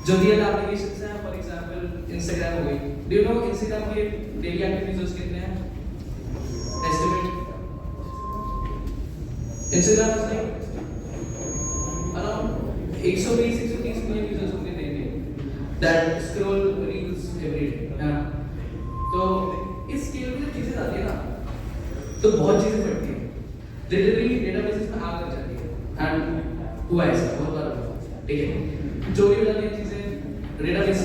जो real applications हैं, for example Instagram हो गई। डू यू नो इंस्टाग्राम के डेली एक्टिव यूजर्स कितने हैं? Estimate Instagram is like around 120-130 million users होंगे daily that scroll reels every day. तो इस स्केल पे जब चीजें आती है ना तो बहुत चीजें बढ़ती हैं, लिटरली डेटाबेसेस में आग लग जाती है। एंड हुआ ऐसा बहुत बार हुआ, ठीक है। जो भी वाली चीजें डेटाबेस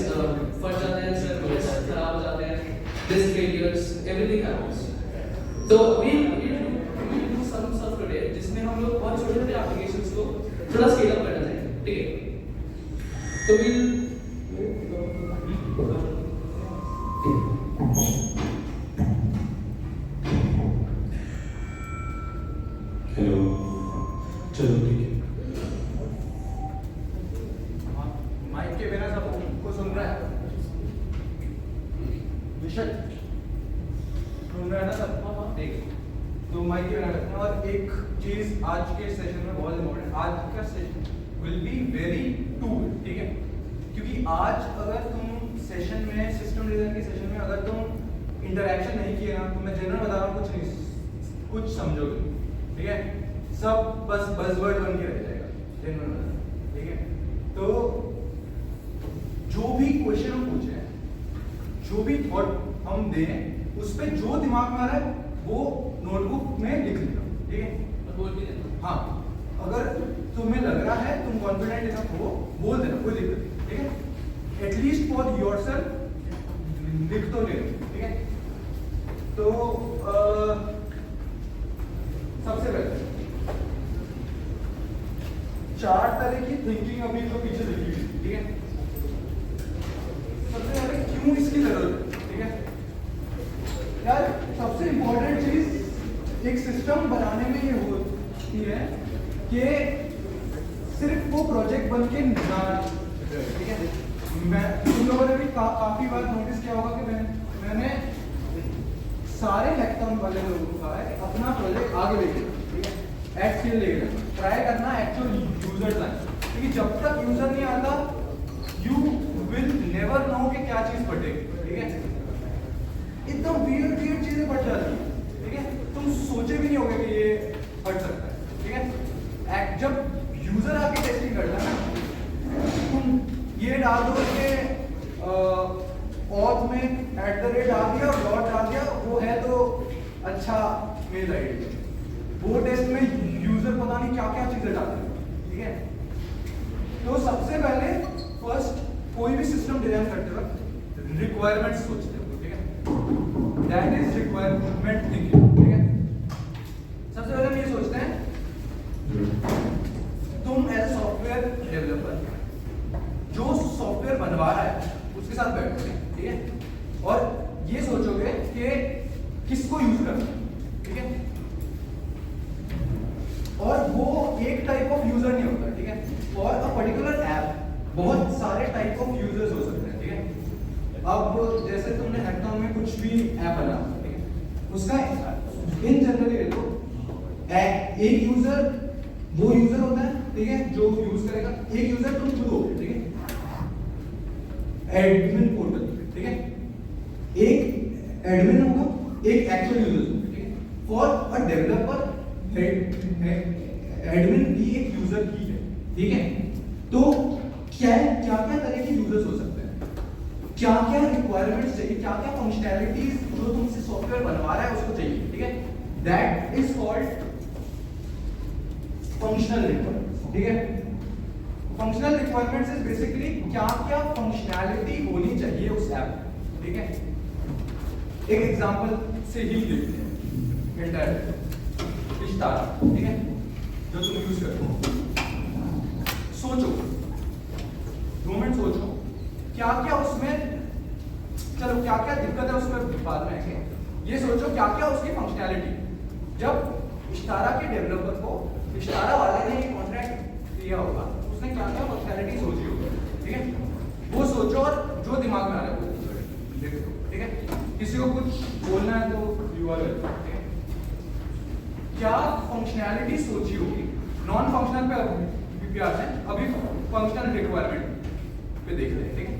फट जाते हैं, सर्वर्स खराब हो जाते हैं, डिस्क फेलियर्स, एवरीथिंग हैपेंस। तो we do some stuff today जिसमें हम लोग बहुत छोटे छोटे एप्लीकेशंस को थोड़ा स्केल अप करना चाहेंगे, ठीक है। तो वी हेलो, चलो ठीक है। माइक के बिना सबको सुन रहा है? विषय सुन रहा है ना सब? ठीक। तो माइक के बिना रखना। और एक चीज आज के सेशन में बहुत इम्पोर्टेंट, आज का session will be very tool, ठीक है। क्योंकि आज अगर तुम सेशन में, सिस्टम डिजाइन के सेशन में अगर तुम इंटरेक्शन नहीं किए ना, तो मैं जनरल बता रहा हूँ कुछ नहीं, कुछ समझोगे, ठीक है। सब बस बज़वर्ड बन के रह जाएगा जनरल, ठीक है। तो जो भी क्वेश्चन हम पूछे, जो भी थॉट हम दें, उस पे जो दिमाग में आ रहा है वो नोटबुक में लिख लेना, ठीक है। और बोल भी देना। हाँ, अगर तुम्हें लग रहा है, तुम कॉन्फिडेंट इनफ हो, बोल देना, कोई दिक्कत नहीं, ठीक है। एटलीस्ट फॉर योरसेल्फ लिख तो ले, ठीक है। तो सबसे पहले 4 तरह की थिंकिंग अभी जो पीछे लिखी हुई, ठीक है। सबसे पहले क्यों इसकी जरूरत है, ठीक है। यार सबसे इंपॉर्टेंट चीज एक सिस्टम बनाने में ये होती है कि सिर्फ वो प्रोजेक्ट बन के ना, ठीक है। मैं तुम लोगों ने भी काफी बार नोटिस किया होगा कि मैंने सारे हैकाथॉन वाले लोगों को कहा है अपना प्रोजेक्ट आगे लेके, ठीक है, एट स्केल लेके ट्राई करना, एक्चुअल यूजर लाइन, क्योंकि जब तक यूजर नहीं आता यू विल नेवर नो कि क्या चीज फटेगी, ठीक है। एकदम वियर्ड चीजें फट जाती है, ठीक है। तुम सोचे भी नहीं होगे कि ये फट सकता है, ठीक है। जब यूजर आके टेस्टिंग करता है ना, तुम ये डाल दो कि ऑथ में @ डाल दिया और डॉट डाल दिया, वो है तो अच्छा मेल आईडी, वो टेस्ट में यूजर पता नहीं क्या क्या चीजें डालते हैं, ठीक है। तो सबसे पहले फर्स्ट कोई भी सिस्टम डिजाइन करते वक्त रिक्वायरमेंट सोचते हो, ठीक है। दैट इज रिक्वायरमेंट थिंकिंग, ठीक है। सबसे पहले हम ये सोचते हैं, तुम एज सॉफ्टवेयर डेवलपर जो सॉफ्टवेयर बनवा रहा है उसके साथ बैठोगे, ठीक है, और ये सोचोगे कि किसको यूज करना है, ठीक है। और वो एक टाइप ऑफ यूजर नहीं होता, ठीक है। फॉर अ पर्टिकुलर ऐप बहुत सारे टाइप ऑफ यूजर्स हो सकते हैं, ठीक है। अब जैसे तुमने हैकाथॉन में कुछ भी ऐप बना, ठीक है, उसका इन जनरली देखो एक यूजर वो यूजर होता है, ठीक है, जो यूज करेगा। एक यूजर तुम खुद हो, ठीक है, एडमिन पोर्टल, ठीक है। एक एडमिन होगा, एक एक्चुअल यूजर होगा, ठीक है। फॉर अ डेवलपर एडमिन भी एक यूजर ही है, ठीक है। तो क्या क्या तरह के यूजर्स हो सकते हैं, क्या क्या रिक्वायरमेंट्स चाहिए, क्या क्या फंक्शनैलिटीज जो तुमसे सॉफ्टवेयर बनवा रहा है उसको चाहिए, ठीक है। That is called functional requirements, ठीक है। फंक्शनल रिक्वायरमेंट्स इज बेसिकली क्या क्या फंक्शनैलिटी होनी चाहिए उस ऐप में, ठीक है। एक एग्जांपल से ही देखते हैं, इंटरनेट विस्तारा, ठीक है, जो तुम यूज करते हो। सोचो 2 मिनट सोचो क्या क्या उसमें, चलो क्या क्या दिक्कत है उसमें बाद में आएंगे। ये सोचो क्या क्या उसकी फंक्शनैलिटी, जब विस्तारा के डेवलपर को विस्तारा वाले ने ये कॉन्ट्रैक्ट दिया होगा, उसने क्या क्या फंक्शनैलिटी सोची होगी, ठीक है। वो सोचो और जो दिमाग में आ रहा है वो लिख दो, ठीक है। किसी को कुछ बोलना है तो यू आर वेलकम, ठीक है। क्या फंक्शनैलिटी सोची होगी, नॉन फंक्शनल पे भी आते हैं, अभी फंक्शनल रिक्वायरमेंट पे देख रहे हैं, ठीक है?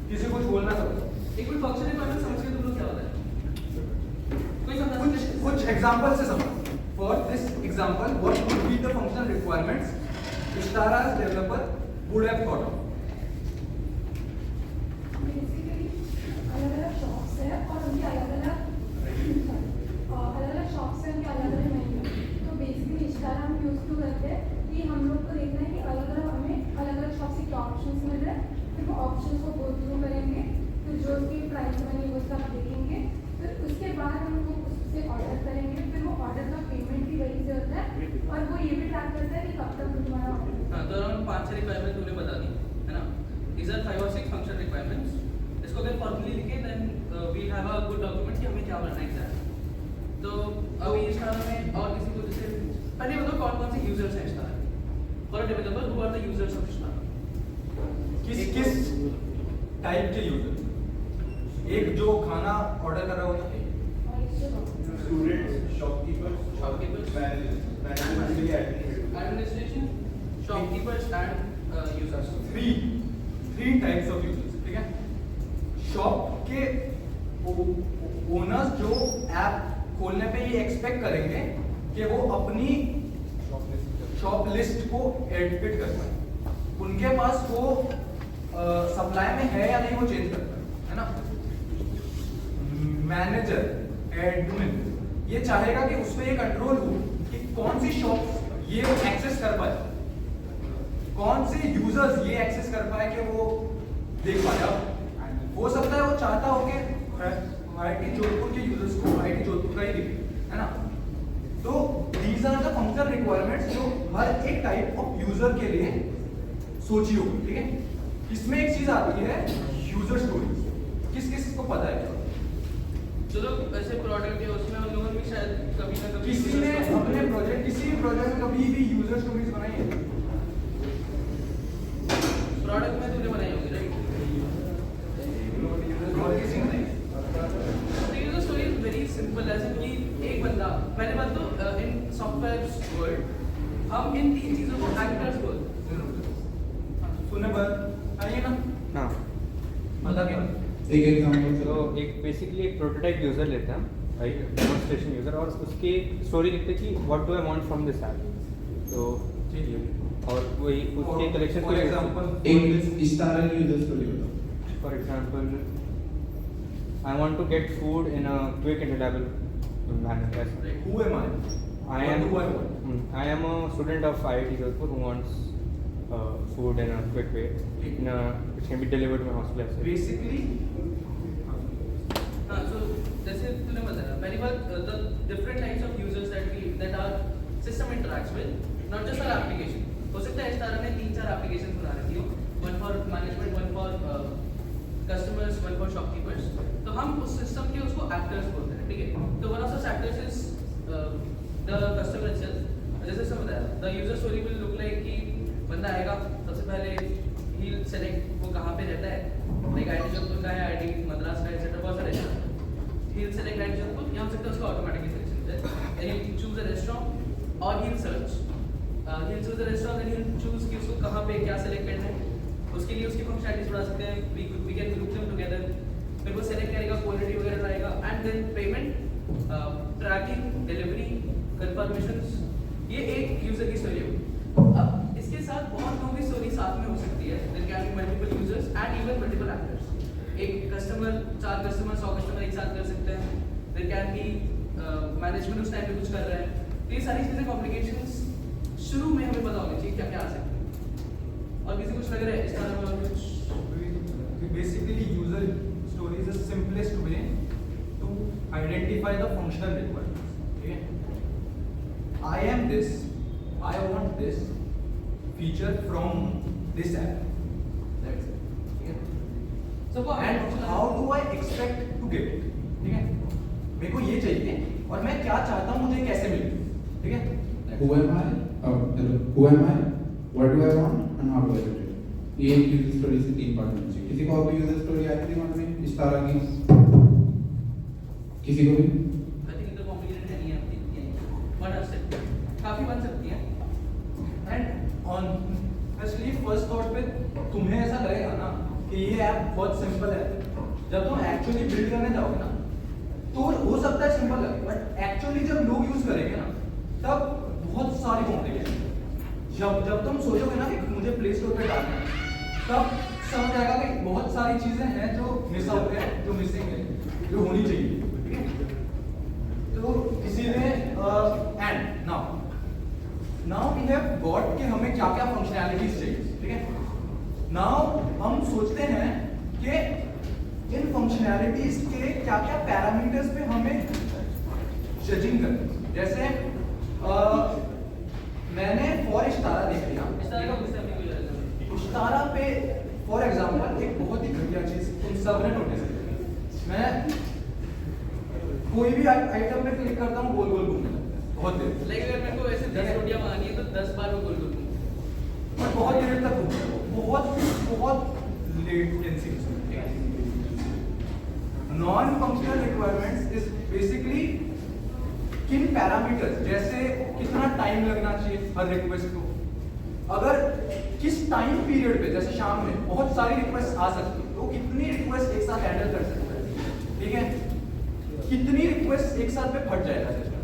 किसी को कुछ बोलना सब एक मिनट फंक्शन रिक्वायरमेंट समझ के तुम लोग क्या होता है? कोई समझा कुछ एग्जांपल से समझ. For this example, what would be the functional requirements Vistara's developer would have thought of? Basically अलग-अलग शॉप्स है और उनके अलग-अलग शॉप्स हैं, उनके अलग-अलग मेन्यू. तो बेसिकली इंस्टाग्राम हम यूज़ क्यों करते हैं कि हम लोग को देखना है कि अलग-अलग हमें अलग-अलग शॉप से क्या ऑप्शंस मिल रहे हैं. फिर वो ऑप्शंस को गो थ्रू करेंगे, फिर जो उसकी प्राइस बनी वो सब देखेंगे, फिर उसके बाद हम वो उससे ऑर्डर करेंगे. फिर वो ऑर्डर का पेमेंट भी वही से होता है और वो ये भी ट्रैक करता है कि कब तक तुम्हारा ऑर्डर. हाँ, तो अराउंड 5-6 रिक्वायरमेंट तुमने बता दी है ना. These are 5 or 6 functional requirements. इसको अगर फॉर्मली लिखे then we have a good document कि हमें क्या बनाना है. तो अभी इंस्टाग्राम में और किसी को जैसे पहले बताओ कौन-कौन से यूजर्स हैं इंस्टाग्राम में. For a developer who are the users of Instagram. किस टाइप के यूजर? एक जो खाना ऑर्डर कर रहा होता है, Students, shopkeepers, administration, shopkeepers and users. Three types of users, ठीक है? शॉप के ओनर्स जो ऐप खोलने पे ये एक्सपेक्ट करेंगे कि वो अपनी शॉप लिस्ट को एडिट कर पाए. उनके पास वो सप्लाई में है या नहीं वो चेंज कर पाए, है ना? मैनेजर, एडमिन ये चाहेगा कि उस पे ये कंट्रोल हो कि कौन सी शॉप ये एक्सेस कर पाए, कौन से यूजर्स ये एक्सेस कर पाए कि वो देख पाए. हो सकता है वो चाहता हो कि IIT जोधपुर के यूजर्स को IIT जोधपुर का ही दिखे, है ना? तो these are the functional requirements जो हर एक टाइप ऑफ यूजर के लिए सोची होगी, ठीक है? इसमें एक चीज आती है यूजर स्टोरीज. किस को पता है? जो लोग ऐसे प्रोडक्ट है उसमें उन लोगों ने भी शायद कभी ना कभी किसी ने अपने प्रोजेक्ट किसी भी प्रोजेक्ट में कभी भी यूजर स्टोरीज बनाई है? प्रोडक्ट में तूने बनाई होगी राइट. और किसी ने नहीं? User story is very simple. ऐसे कि एक बंदा, पहले बात तो इन सॉफ्टवेयर वर्ल्ड हम इन 3 चीजों को एक्टर्स बोलते हैं. सुनने पर आइए ना. हाँ, बता क्या? एक एग्जांपल तो एक बेसिकली एक प्रोटोटाइप यूज़र लेते हैं, एक डेमोन्स्ट्रेशन यूज़र, और उसकी स्टोरी लिखते हैं कि what do I want from this app. तो ठीक है. और वही उसके कलेक्शन फॉर एग्जांपल एक स्टार यूजर स्टोरी बताओ. For example I want to get food in a quick and reliable manner. who am I? I What am do I want? I am a student of IIT Jodhpur who wants food in a quick way. It can be delivered to my hostel. as well. Basically हाँ, so जैसे तूने बताया पहली बात the different types of users that our system interacts with, not just our application. हो सकता है Instagram ने 3-4 एप्लीकेशन बना रखी हो, one for management, one for customers, one for shopkeepers. तो हम उस सिस्टम के उसको एक्टर्स बोलते हैं, ठीक है? तो one of those actors is the customer itself. जैसे उसने बताया the user story will look like कि बंदा आएगा, सबसे पहले he'll select वो कहाँ पे रहता है, like IIT जोधपुर का है, IIT मद्रास का है, etc. बहुत सारे हैं. He'll select IIT जोधपुर, या हो सकता है उसका automatically selection हो जाए, and he'll choose a restaurant or he'll search. He'll choose a restaurant and he'll choose कि उसको कहाँ पे क्या select करना है. उसके लिए उसकी functionalities बढ़ा सकते हैं, we can group them together. फिर वो select करेगा, quality वगैरह लाएगा, and then payment, tracking, delivery, confirmations. ये एक यूजर की स्टोरी होगी. अब इसके साथ बहुत लोगों की स्टोरी साथ में हो सकती है. There can be multiple users and even multiple actors. एक कस्टमर, 4 कस्टमर, 100 कस्टमर एक साथ कर सकते हैं. There can be मैनेजमेंट उस टाइम पे कुछ कर रहा है. तो ये सारी चीजें कॉम्प्लिकेशंस शुरू में हमें पता होनी चाहिए क्या क्या आ सकते हैं. और किसी कुछ लग रहा है इस तरह में कुछ basically user story is the simplest way to identify the functional requirements. Okay? I am this, I want this feature from this app. That's it. Okay? So And how do I expect to get it? ठीक है? मेरे को ये चाहिए और मैं क्या चाहता हूँ मुझे कैसे मिले, ठीक है? Who am I? Oh, hello. Who am I? What do I want? And how do I get it? ये एक यूजर स्टोरी से 3 पार्ट होने चाहिए. किसी को और यूजर स्टोरी आई थी दिमाग में स्टार आ गई? किसी को भी? I think इतना complicated नहीं है, but काफी बन सकती है. And ऑनेस्टली फर्स्ट थॉट पे तुम्हें ऐसा लगेगा ना कि ये ऐप बहुत सिंपल है, जब तुम एक्चुअली बिल्ड करने जाओगे ना तो हो सकता है सिंपल लगे, बट एक्चुअली जब लोग यूज करेंगे ना तब बहुत सारी कॉम्प्लिकेशन। जब तुम सोचोगे ना कि मुझे प्ले स्टोर पे डालना है, तब समझ आएगा कि बहुत सारी चीजें हैं जो मिस आउट है, जो मिसिंग है, जो होनी चाहिए, ठीक है। तो इसीलिए and now we have got कि हमें क्या क्या फंक्शनैलिटीज चाहिए, ठीक है। नाउ हम सोचते हैं कि इन फंक्शनैलिटीज के क्या क्या पैरामीटर्स पे हमें जजिंग करना है। जैसे मैंने फॉर इश्तारा देख लिया, इश्तारा पे फॉर एग्जांपल एक बहुत ही घटिया चीज तुम सब ने नोटिस की, मैं कोई भी आइटम पे क्लिक करता हूँ गोल गोल घूमने लगता है बहुत देर। लाइक अगर मेरे को ऐसे 10 रोटियां मंगानी है तो 10 बार मैं गोल गोल घूमूंगा। मैं बहुत देर तक घूमता हूँ, बहुत latency. Non functional requirements is basically किन पैरामीटर्स, जैसे कितना टाइम लगना चाहिए हर रिक्वेस्ट को, अगर किस टाइम पीरियड पे, जैसे शाम में बहुत सारी रिक्वेस्ट आ सकती है तो कितनी रिक्वेस्ट एक साथ हैंडल कर सकते हैं, ठीक है, कितनी रिक्वेस्ट एक साथ पे फट जाएगा सिस्टम।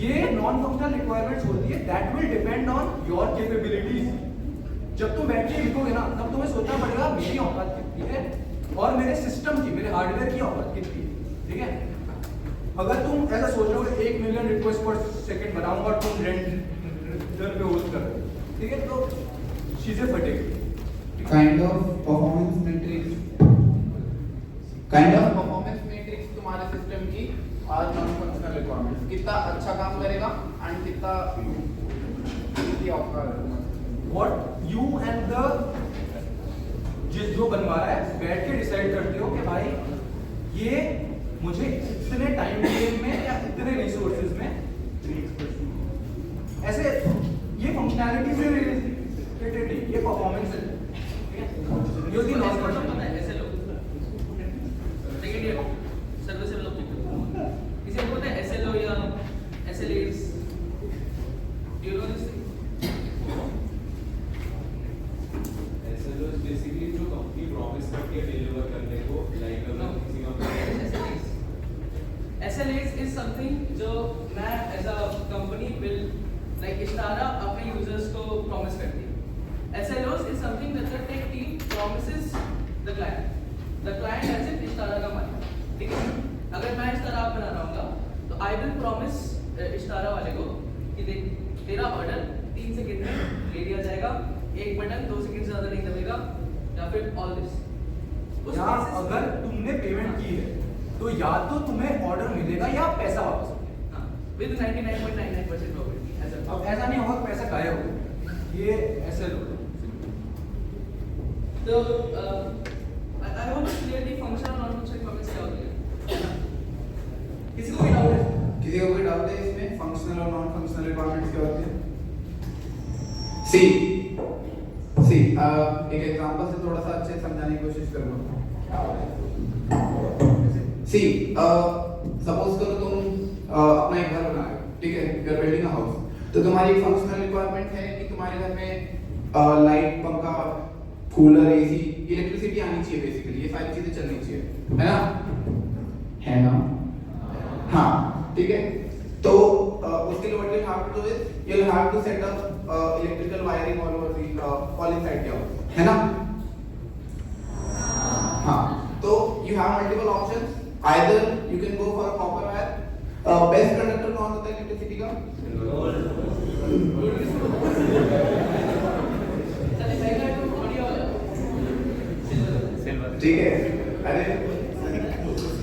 ये नॉन फंक्शनल रिक्वायरमेंट्स होती है, that will depend on your capabilities. जब तुम बैठ के लिखोगे ना तब तुम्हें सोचना पड़ेगा मेरी औकात कितनी है और मेरे सिस्टम की, मेरे हार्डवेयर की औकात कितनी है, ठीक है। अगर तुम ऐसा सोच रहे हो 1 मिलियन रिक्वेस्ट पर सेकंड बनाऊंगा और तुम रेंडर पे होस्ट कर रहे हो, ठीक है, तो चीजें फटेगी। काइंड ऑफ परफॉर्मेंस मैट्रिक्स तुम्हारे सिस्टम की और नॉन फंक्शनल रिक्वायरमेंट्स, कितना अच्छा काम करेगा एंड कितना व्हाट यू एंड द जो बनवा रहा है बैठ के डिसाइड करते हो कि भाई ये मुझे इतने टाइम पीरियड में या इतने रिसोर्सेज में, ऐसे ये फंक्शनैलिटी से रिलेटेड नहीं, ये परफॉर्मेंस है, ठीक है। ये होती है नॉन फंक्शनल। ऐसे लोग सेकंड ईयर सर्विसेबल ऑब्जेक्ट इसे बोलते हैं एसएलओ या SLS, you know this thing. SLO is basically जो कंपनी प्रॉमिस करती है डिलीवर करने को, लाइक अगर किसी कंपनी SLAs is something जो मैं as a company will like इश्तारा अपने यूजर्स को प्रॉमिस करती है। SLOs is something that the tech team promises the client has it इश्तारा का मालिक, ठीक है। अगर मैं इश्तारा बना रहा हूँ तो आई विल प्रॉमिस इश्तारा वाले को कि देख तेरा ऑर्डर 3 सेकंड में ले लिया जाएगा, एक बटन 2 सेकंड से ज्यादा नहीं दबेगा, या फिर ऑल दिस। या अगर तुमने पेमेंट की है तो या तो तुम्हें ऑर्डर मिलेगा या पैसा वापस विद 99.99% प्रोबेबिलिटी। अब ऐसा नहीं होगा पैसा गायब हो, ये ऐसे लोग। तो I want to clear the functional non functional requirements क्या होती है। किसी को भी डाउट है? किसी को कोई डाउट है इसमें फंक्शनल और नॉन फंक्शनल रिक्वायरमेंट्स क्या होती है? सी एक एग्जांपल से थोड़ा सा अच्छे समझाने की कोशिश करूंगा। सी सपोज करो तुम अपना एक घर बना रहे हो, ठीक है, you are building a house, तो तुम्हारी एक फंक्शनल रिक्वायरमेंट है कि तुम्हारे घर में लाइट, पंखा, कूलर, एसी, इलेक्ट्रिसिटी आनी चाहिए, बेसिकली ये सारी चीजें चलनी चाहिए, है ना? हाँ, ठीक है। तो उसके लिए what you have to do is you have to set up electrical wiring all over the all inside your house, है ना? हाँ, तो you have multiple options. Either you can go for a copper wire. Best conductor कौन होता है electricity का? ठीक है, अरे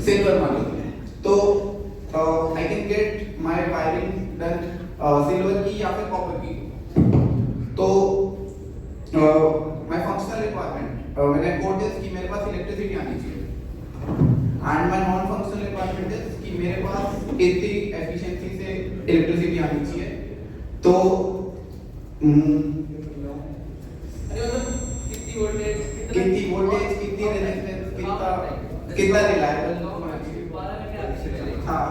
सिल्वर मान लो, तो I can get my wiring done silver की या फिर कॉपर की। तो my functional requirement when I quote is कि मेरे पास इलेक्ट्रिसिटी आनी चाहिए, and my non functional requirement is कि मेरे पास इतनी एफिशिएंसी से इलेक्ट्रिसिटी आनी चाहिए। तो कितनी वोल्टेज, कितनी रेजिस्टेंस, कितना रिलायबल होना चाहिए। हाँ,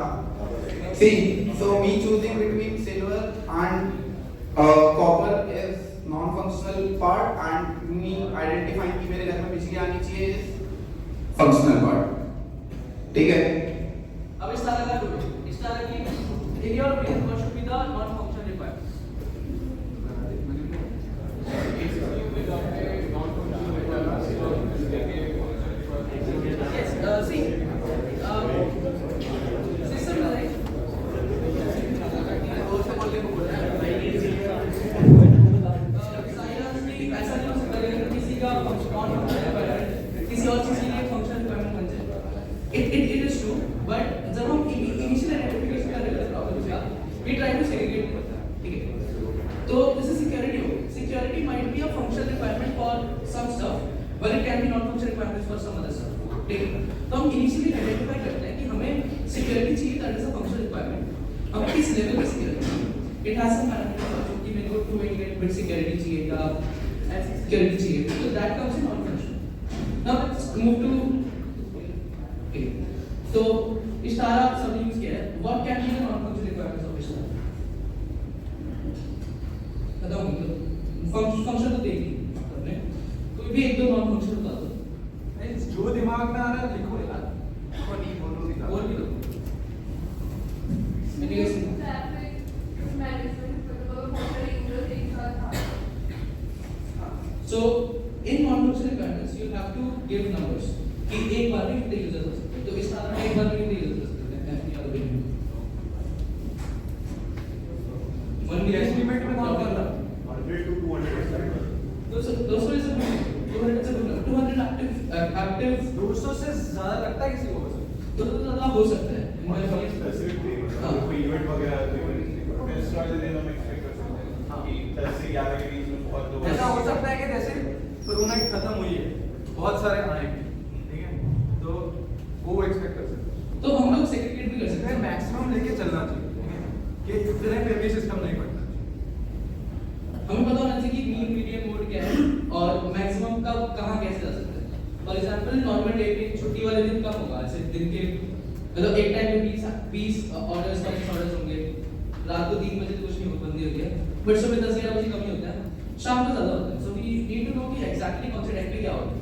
see, so me choosing between silver and copper is non-functional part and me identifying कि मेरे घर में बिजली आनी चाहिए फंक्शनल पार्ट, ठीक है। अब इस तरह का रूल, इस तरह की in your opinion what should be the non functional requirements? Yes, see, system is like ऐसा नहीं हो सकता कि किसी का नॉन फंक्शनल रिक्वायरमेंट किसी और चीज के लिए फंक्शनल रिक्वायरमेंट बन जाए। इट इज ट्रू, बट जब हम इनिशियल आइडेंटिफिकेशन कर रहे हैं प्रॉब्लम्स का, वी ट्राई टू सेग्रीगेट करता है, ठीक है। तो जैसे सिक्योरिटी हो, security might be a functional requirement for some stuff, but it can be non functional requirements for some other stuff, ठीक है। तो हम इनिशियली आइडेंटिफाई करते हैं कि हमें सिक्योरिटी चाहिए, that is a functional requirement. हमें किस लेवल की सिक्योरिटी चाहिए, इट हैज सम पैरामीटर्स कि मेरे को 288 बिट सिक्योरिटी चाहिए या ऐसी सिक्योरिटी चाहिए, तो that comes in non functional. Now let's move to, okay, तो इशारा सबने यूज किया है, what can be the non functional requirements of Ishara? बताओ मुझे, फंक्शन तो देख ली आपने, कोई भी एक दो नॉन फंक्शनल बता दो। नहीं, जो दिमाग में आ रहा है लिखो यार, को नहीं बोलो नहीं बोल भी दो। मैंने ये सुना। So in non-functional requirements, you have to give numbers. कि एक बार में कितने यूजर्स हो सकते हैं, तो इस तरह में एक बार में कितने यूजर्स हो सकते हैं अपनी other video में? 1 million एस्टिमेट में कौन कर रहा है? 100 to 200 200 is a good, 200 is a good, 200 active 200 से ज्यादा लगता है किसी को बस? तो ज़्यादा हो सकता है। स्पेसिफिक हाँ। कोई इवेंट वगैरह टेस्ट वाले दिन हम एक्सपेक्ट कर सकते हैं कि 10 से 11 के बीच में बहुत लोग ऐसा हो सकता है कि जैसे कोरोना की खत्म हुई है, बहुत सारे आएंगे, ठीक है, तो वो एक्सपेक्ट कर सकते हैं। तो हम लोग सेग्रीगेट भी कर सकते हैं। मैक्सिमम लेके चलना चाहिए, ठीक है, कि इतने पे भी सिस्टम नहीं बढ़ता चाहिए। हमें पता होना चाहिए कि मीन मीडियम मोड क्या है और मैक्सिमम कब कहाँ कैसे जा सकते हैं। फॉर एग्जांपल नॉर्मल डे पे छुट्टी वाले दिन कब होगा, ऐसे दिन के मतलब एक टाइम पे 20 ऑर्डर्स का ऑर्डर्स होंगे, रात को 3 बजे तो कुछ नहीं हो, बंदी होती है, बट सुबह 10-11 बजे कम ही होता है, शाम को ज़्यादा होता है। So we need to know कि एग्जैक्टली कौन से टाइम पे क्या होता है।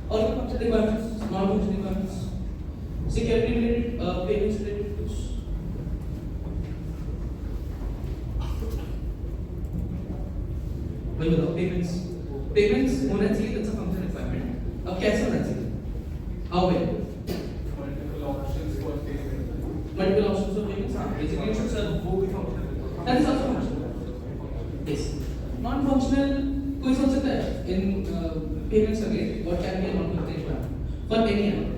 और functional requirements, non functional requirements, security related, payments related कुछ वही बताओ। पेमेंट्स होना चाहिए, दैट्स अ फंक्शनल रिक्वायरमेंट। अब कैसे होना चाहिए, how well? Multiple options for payment, multiple options of payments, हाँ, बेसिकली इट शुड सर्व, वो भी functional that is also functional. Yes, non functional कोई सोच सकता है इन पेमेंट्स का case, what can be a non functional requirement for any amount?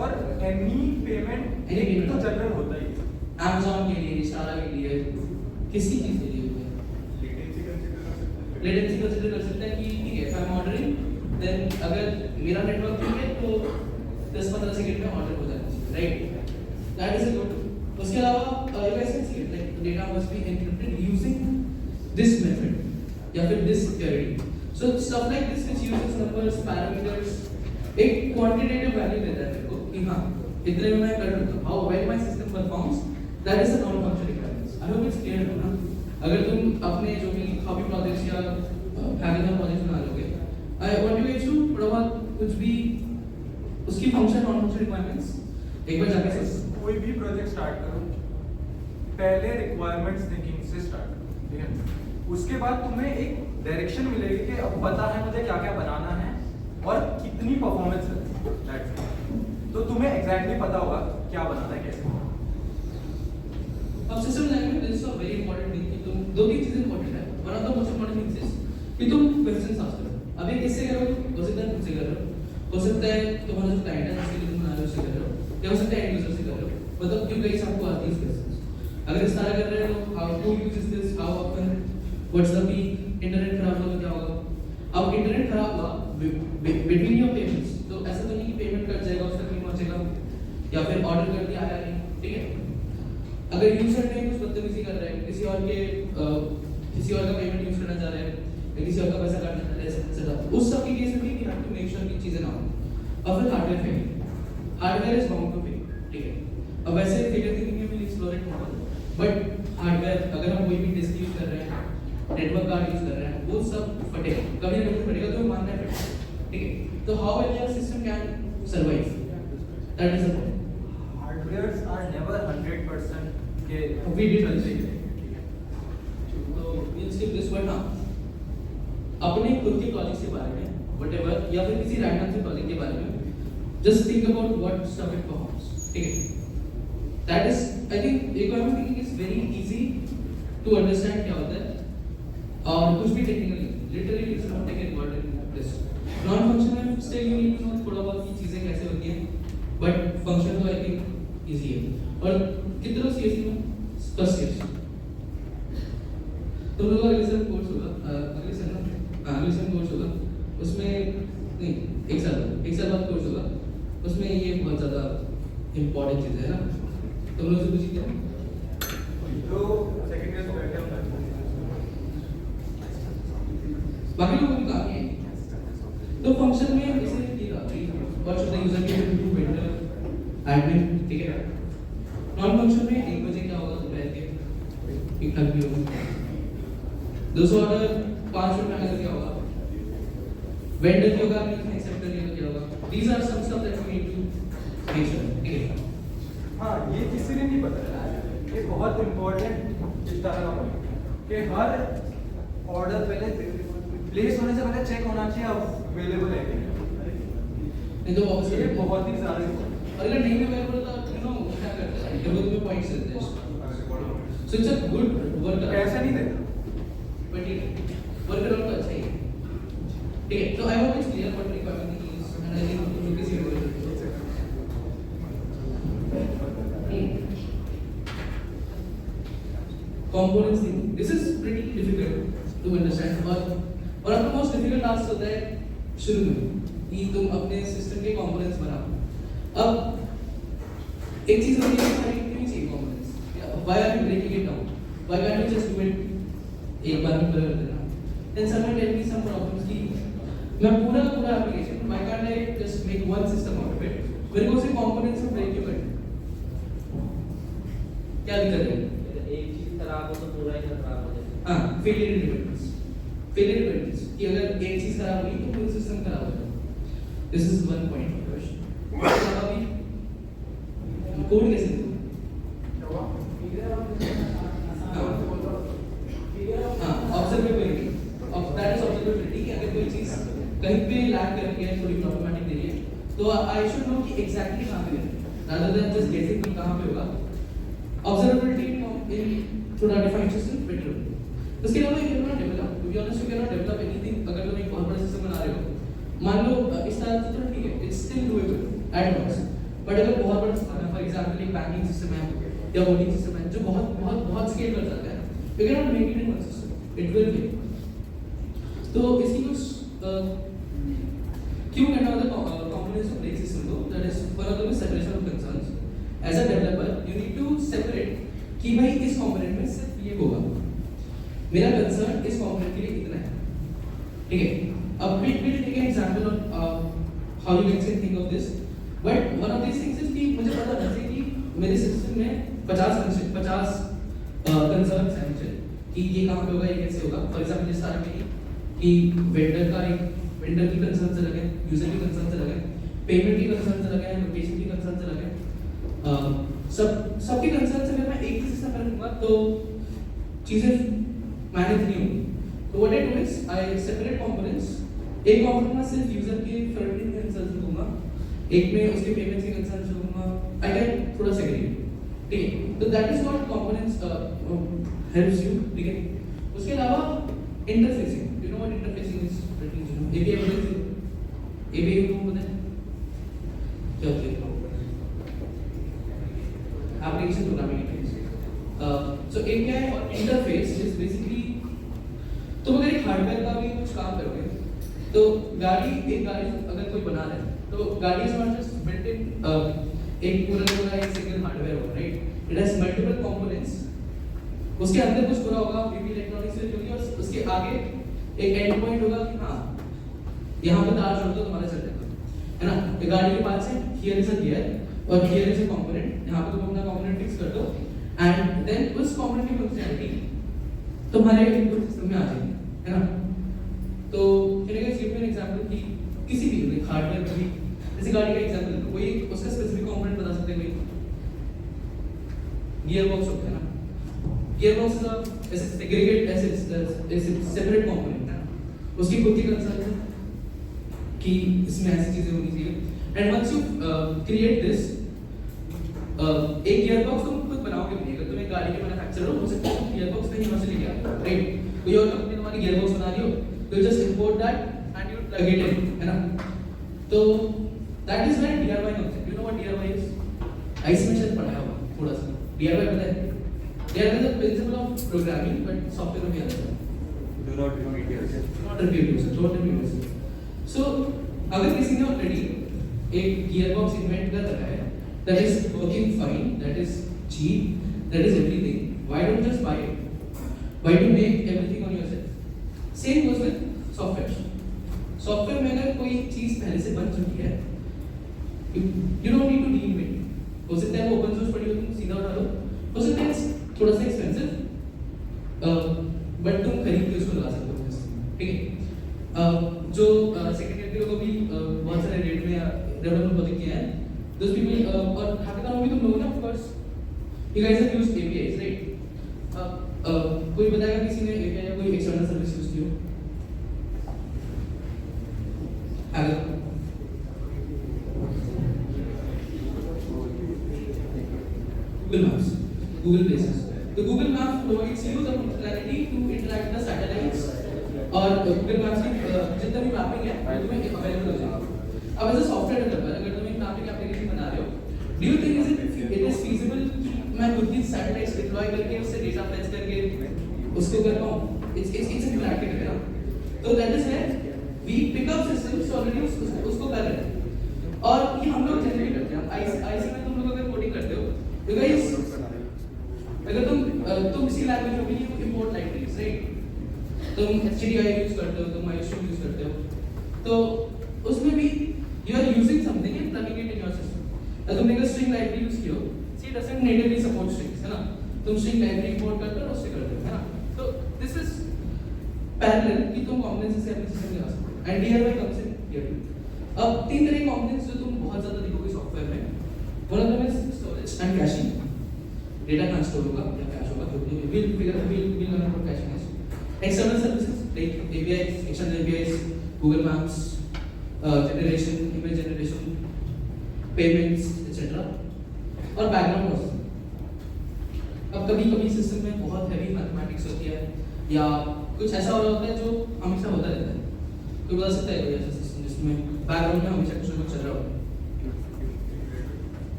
और any payment Any payment. तो जनरल होता ही है। Amazon के लिए, इशारा के लिए, किसी चीज के लिए होता है। लेटेंसी कंसीडर कर सकते हैं। लेटेंसी कंसीडर कर सकता है कि ठीक है, आई एम ऑर्डरिंग, देन अगर मेरा नेटवर्क ठीक है तो 10-15 सेकंड में ऑर्डर हो जाना चाहिए, right? That is a good. उसके अलावा you can see it like data must be encrypted using this method या फिर this security. So stuff like this which uses numbers, parameters, एक क्वांटिटेटिव वैल्यू देता है मेरे को कि हाँ इतने में मैं कर सकता हूँ, how well my system performs, that is the non functional requirements. I hope it's clear हो ना। अगर तुम अपने जो भी हॉबी प्रोजेक्ट्स या हैकिंग प्रोजेक्ट्स बना लोगे, आई वांट यू टू थोड़ा बहुत कुछ भी उसकी फंक्शन नॉन फंक्शनल रिक्वायरमेंट्स एक बार जाके समझो। कोई भी प्रोजेक्ट स्टार्ट करो, पहले रिक्वायरमेंट्स थिंकिंग से स्टार्ट करो, ठीक है। उसके बाद तुम्हें एक डायरेक्शन मिलेगी कि अब पता है मुझे क्या क्या बनाना है और कितनी परफॉर्मेंस है, That's it. तो तुम्हें एग्जैक्टली पता होगा क्या बनाना है, कैसे बनाना है। अब system language this is a very important thing कि तुम दो तीन चीजें इंपॉर्टेंट है। One of the most important things is कि तुम क्वेश्चंस आस्क करो। अब ये किससे करोगे? हो सकता है तुमसे कर रहे हो, हो सकता है तुम्हारा जो क्लाइंट है जिसके लिए तुम बना रहे हो उससे कर रहे हो, या हो सकता है एंड यूजर से कर रहे हो। मतलब क्यों गाइस आपको आती है क्वेश्चंस। अगर इस तरह कर रहे हो, how to use this, how often, what's the peak, internet खराब हुआ तो क्या होगा? अब इंटरनेट खराब हुआ बिटवीन योर पेमेंट्स, तो ऐसा तो नहीं कि पेमेंट कट जाएगा उसका नहीं पहुंचेगा, या फिर ऑर्डर कर दिया आया नहीं, ठीक है। अगर यूजर ने कुछ बदतमीजी कर रहा है, किसी और का पेमेंट यूज करना चाह रहा है या किसी और का पैसा काटना चाह रहा है, etc. उस सब के केस में भी we have to make sure कि चीजें ना हो। और फिर hardware failure, hardware is bound to fail, ठीक है। अब वैसे फेलियर थिंकिंग में भी explore it more, but hardware अगर हम कोई भी डिस्क यूज कर रहे हैं, नेटवर्क कार्ड यूज कर रहे हैं वो सब फटेगा, कभी ना कभी फटेगा, तो मानना है फटेगा, ठीक है। तो हाउ एल system can survive, that is the point. Hardwares are never 100% के We did also. तो we'll skip this one now. अपने खुद के प्रोजेक्ट के बारे में whatever या फिर किसी रैंडम से प्रोजेक्ट के बारे में just think about what stuff it performs, ठीक है। That is, I think requirement thinking is very easy to understand क्या होता है और कुछ भी technically literally it's not take a word in this non-functional still you need to know थोड़ा बहुत की चीजें कैसे होती हैं but function तो I think easy है। और कितना सीएससी में फर्स्ट ईयर तो लोग अगले साल कोर्स होगा, अगले साल कोर्स होगा उसमें नहीं एक साल बाद कोर्स होगा उसमें ये बहुत ज़्यादा इम्पोर्टेंट चीज़ है ना, तुम लोग से पूछी क्या तो सेकंड ईयर में बैठे हैं बाकी लोगों की काम है। तो फंक्शन में जैसे what should the user be able to do better admin, ठीक है। नॉन फंक्शन में 1 बजे क्या होगा दोपहर के ठीक ठाक भी होगा, दूसरा ऑर्डर 5 मिनट में आने का क्या होगा, वेंडर की होगा नहीं एक्सेप्ट करने का क्या होगा, these are some stuff that we need to make sure, ठीक है। हाँ, ये किसी ने नहीं बताया, ये बहुत इम्पोर्टेंट इस तरह का पॉइंट कि हर ऑर्डर पहले प्लेस होने से पहले चेक होना चाहिए अवेलेबल है कि नहीं तो वापस ये बहुत ही ज़्यादा अगर नहीं अवेलेबल तो यू नो क्या करते हैं डेवलप में पॉइंट्स देते हैं, so it's a good work, ऐसा नहीं देता बट ठीक है वर्क अराउंड तो अच्छा ही है, ठीक है। तो I hope it's clear what requirement is and I think you can see components thing, this is pretty difficult to understand और आपका मोस्ट डिफिकल्ट टास्क होता है शुरू में कि तुम अपने सिस्टम के कंपोनेंट्स बनाओ। अब एक चीज होती है हमारी क्यों चाहिए components, why are you breaking it down, why can't you just do it एक बार में कर देना, then someone tell me some problems की मैं पूरा application why can't I just make one system out of it, मेरे को सिर्फ कंपोनेंट्स में ब्रेक क्यों करना, क्या दिक्कत है। एक चीज खराब हो तो पूरा ही खराब हो जाएगा। हाँ, फेलियर इंडिपेंडेंस कि अगर एक चीज खराब हुई तो पूरा सिस्टम खराब हो जाएगा, this is one point question. अभी कोड कैसे दें, हाँ ऑब्जर्वेबिलिटी, दैट इज ऑब्जर्वेबिलिटी कि अगर कोई चीज कहीं पे लैग कर रही है, थोड़ी प्रॉब्लमेटिक दे रही है तो आई शुड नो कि एग्जैक्टली कहाँ पे है रादर देन जस्ट गेसिंग कि कहाँ पे होगा। ऑब्जर्वेबिलिटी इन थोड़ा डिफाइंड सिस्टम बेटर। उसके अलावा you can not develop, to be honest you can not develop anything अगर तुम एक बहुत बड़ा सिस्टम बना रहे हो, मान लो इस तरह से तो ठीक है, it's still doable at once, but अगर बहुत बड़ा सिस्टम है, फॉर एग्जांपल एक बैंकिंग सिस्टम है या वोटिंग सिस्टम है जो बहुत स्केल कर जाता है, you can not make it in one system, it will fail. तो इसकी कुछ क्यों करना होता है कंपोनेंट्स ऑफ ब्रेक सिस्टम को, that is one of the separation of concerns as a developer, you need to separate कि भाई इस कंपोनेंट में सिर्फ ये होगा, मेरा कंसर्न इस कंपोनेंट के लिए इतना है, ठीक है। अब we'll take an example of how you can think of this, but one of these things is कि मुझे पता है जैसे कि मेरे सिस्टम में 50 कंसर्न्स हैं मुझे कि ये कहाँ पे होगा, ये कैसे होगा। फॉर एग्जांपल जिस तरह की वेंडर की कंसर्न्स अलग है, यूजर की कंसर्न्स अलग है, पेमेंट की कंसर्न्स अलग है, लोकेशन की कंसर्न्स अलग है, सबके कंसर्न्स अगर मैं एक ही सिस्टम में रखूंगा तो चीजें मैनेज नहीं होंगी। तो what I do is I separate components, एक कंपोनेंट में सिर्फ यूजर के फ्रंट एंड कंसर्न्स रखूंगा, एक में उसके पेमेंट्स के कंसर्न्स रखूंगा, आई कैन थोड़ा सेग्रीगेट, ठीक है। तो that is what components helps you, ठीक है। उसके अलावा interfacing, you know what interfacing is, API को पता है क्या होता है, application programming interface. So API और interface is basically, तो अगर एक हार्डवेयर का भी कुछ काम करोगे तो एक गाड़ी अगर कोई बना रहा है तो गाड़ी is not just built in एक पूरा एक सिंगल हार्डवेयर होगा, right, it has multiple components, उसके अंदर कुछ पूरा होगा बीपी इलेक्ट्रॉनिक्स से होगी और उसके आगे एक एंड पॉइंट होगा कि हाँ यहाँ पे तार जोड़ दो तुम्हारा चल जाएगा, है ना। गाड़ी के पास से हियर इज अ गियर और हियर इज अ कंपोनेंट, यहाँ पे तुम अपना कंपोनेंट फिक्स कर दो एंड देन उस कंपोनेंट की फंक्शनैलिटी तुम्हारे इनपुट सिस्टम में आ जाएंगे, है ना? तो कहने का सिर्फ एग्जांपल कि किसी भी हार्डवेयर में भी जैसे गाड़ी का एग्जांपल कोई उसका स्पेसिफिक कंपोनेंट बता सकते हैं कोई गियर बॉक्स होता है ना, गियर बॉक्स का ऐसे सेग्रीगेट ऐसे सेपरेट कंपोनेंट है, उसकी खुद की कंसर्न है कि इसमें ऐसी चीजें होनी चाहिए। And once you create this एक गियर बॉक्स तुम खुद बनाओगे नहीं, अगर तुम एक गाड़ी के मैन्युफैक्चरर हो सकता है गियर बॉक्स कहीं और से लेके आओ, राइट? कोई और कंपनी तुम्हारी गियर बॉक्स बना रही हो तो just import that and you plug it in, है ना? तो that is when DIY comes in. You know what DIY is? IC में शायद पढ़ा होगा थोड़ा सा। DIY पता है? DIY is the principle of programming, but software में भी आता है। Do not repeat yourself. Not repeat yourself, don't repeat yourself. So अगर किसी ने ऑलरेडी एक गियर बॉक्स इन्वेंट कर रखा है, that is working fine, that is cheap, that is everything, why don't you just buy it? Why do you make everything on yourself? Same goes with software. Software में अगर कोई चीज पहले से बन चुकी है, you don't need to reinvent. हो सकता है वो ओपन सोर्स पड़ी हो तुम सीधा उठा लो, हो सकता है थोड़ा सा एक्सपेंसिव, बट तुम खरीद के उसको लगा सकते हो, ठीक है? जो सेकंड ईयर के लोगों को भी बहुत सारे रेट में डेवलपमेंट प्रोजेक्ट किया है, those people और हैकाथॉन में भी तुम लोगों ने of course you guys have used APIs, right? कोई बताएगा किसी ने API या कोई एक्सटर्नल सर्विस यूज की हो? Google Maps, Google Places. The Google Maps provides you the functionality to interact with the satellites और Google Maps की जितना भी मैपिंग है तुम्हें अवेलेबल हो जाएगा। अब एज अ सॉफ्टवेयर डेवलपर अगर तुम एक मैपिंग एप्लीकेशन बना रहे हो, do you think it is feasible कि मैं खुद की सैटेलाइट्स डिप्लॉय करके उससे डेटा फेच करके उसको कर पाऊँ? इट्स इम्प्रैक्टिकल है ना? तो that is where we pick up systems already उसको कर रहे हैं और ये हम लोग जनरेट करते हैं। आईसी में तुम लोग अगर कोडिंग करते हो, you guys अगर तुम किसी लैंग्वेज में भी इंपोर्ट लाइब्रेरीज, राइट? तुम HDI यूज करते हो, तुम MySQL यूज करते हो, तो उसमें भी you are using something and plugging it in your system. अगर तुमने एक स्ट्रिंग लाइब्रेरी यूज की हो, it doesn't natively support strings, है ना? तुम स्ट्रिंग लाइब्रेरी इंपोर्ट करते हो और उससे करते हो, है ना? तो दिस इज पैरेलल कि तुम कॉम्पोनेंट्स से अपने सिस्टम में ला सकते हो and DIY comes in here too. अब तीन तरह के कॉम्पोनेंट्स जो तुम बहुत ज्यादा देखोगे सॉफ्टवेयर में, one of them is storage and caching. Data कहाँ स्टोर होगा या कैश होगा, जो भी we'll learn about caching is. External services like APIs, external APIs, Google Maps, generation, image generation, payments, etc. और बैकग्राउंड प्रोसेसिंग। अब कभी-कभी सिस्टम में बहुत हैवी मैथमेटिक्स होती है या कुछ ऐसा हो रहा होता है जो हमेशा होता रहता है। कोई बता सकता है कोई ऐसा सिस्टम जिसमें बैकग्राउंड में हमेशा कुछ ना कुछ चल रहा होता है?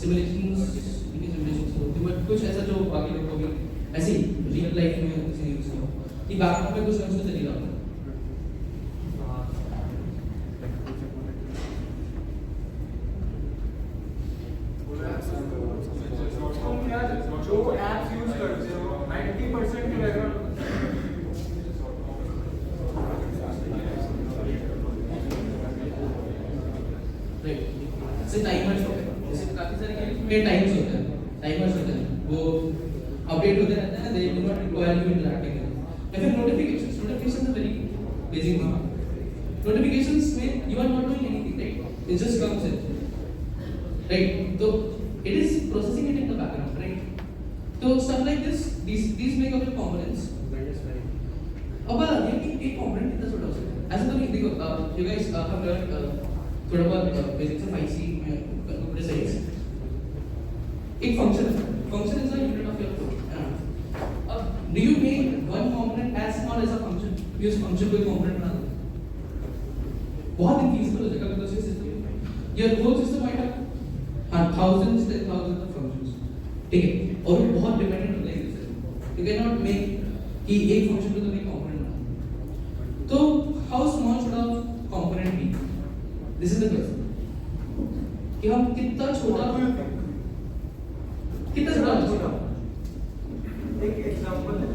सिमुलेशंस होती है, बट कुछ ऐसा जो बाकी लोग को भी ऐसे ही रियल लाइफ में किसी ने यूज किया हो कि बैकग्राउंड में कुछ ना कुछ चल ही रहा होता है। जो एप्स यूज करते हो 90% की बैकग्राउंड जैसे टाइमर्स होते हैं, जैसे काफी सारे गेम टाइमर्स होते हैं, वो अपडेट होते रहते हैं, they do not require you interacting with. या फिर notifications are very basic thing. Notifications में you are not doing anything, right? It just comes in, right? तो it is processing it in the background, right? तो stuff like this, these make up your components. अब बात आती है कि एक component कितना छोटा हो सकता है। ऐसा तो नहीं, देखो यू गाइस हम थोड़ा बहुत बेसिक से 5C में कंप्यूटर साइंस एक function is a unit of your code. अब do you make one component as small as a function? उस फंक्शन को एक कंपोनेंट बना दो, बहुत इनफीजिबल हो जाएगा because system your whole system might have thousands and thousands of functions, ठीक है? और वो बहुत डिपेंडेंट होता है एक दूसरे से। यू कैन नॉट मेक कि एक फंक्शन को तुम एक कंपोनेंट बना दो। तो how small should a component be? This is the question कि हम कितना छोटा एक एग्जांपल है।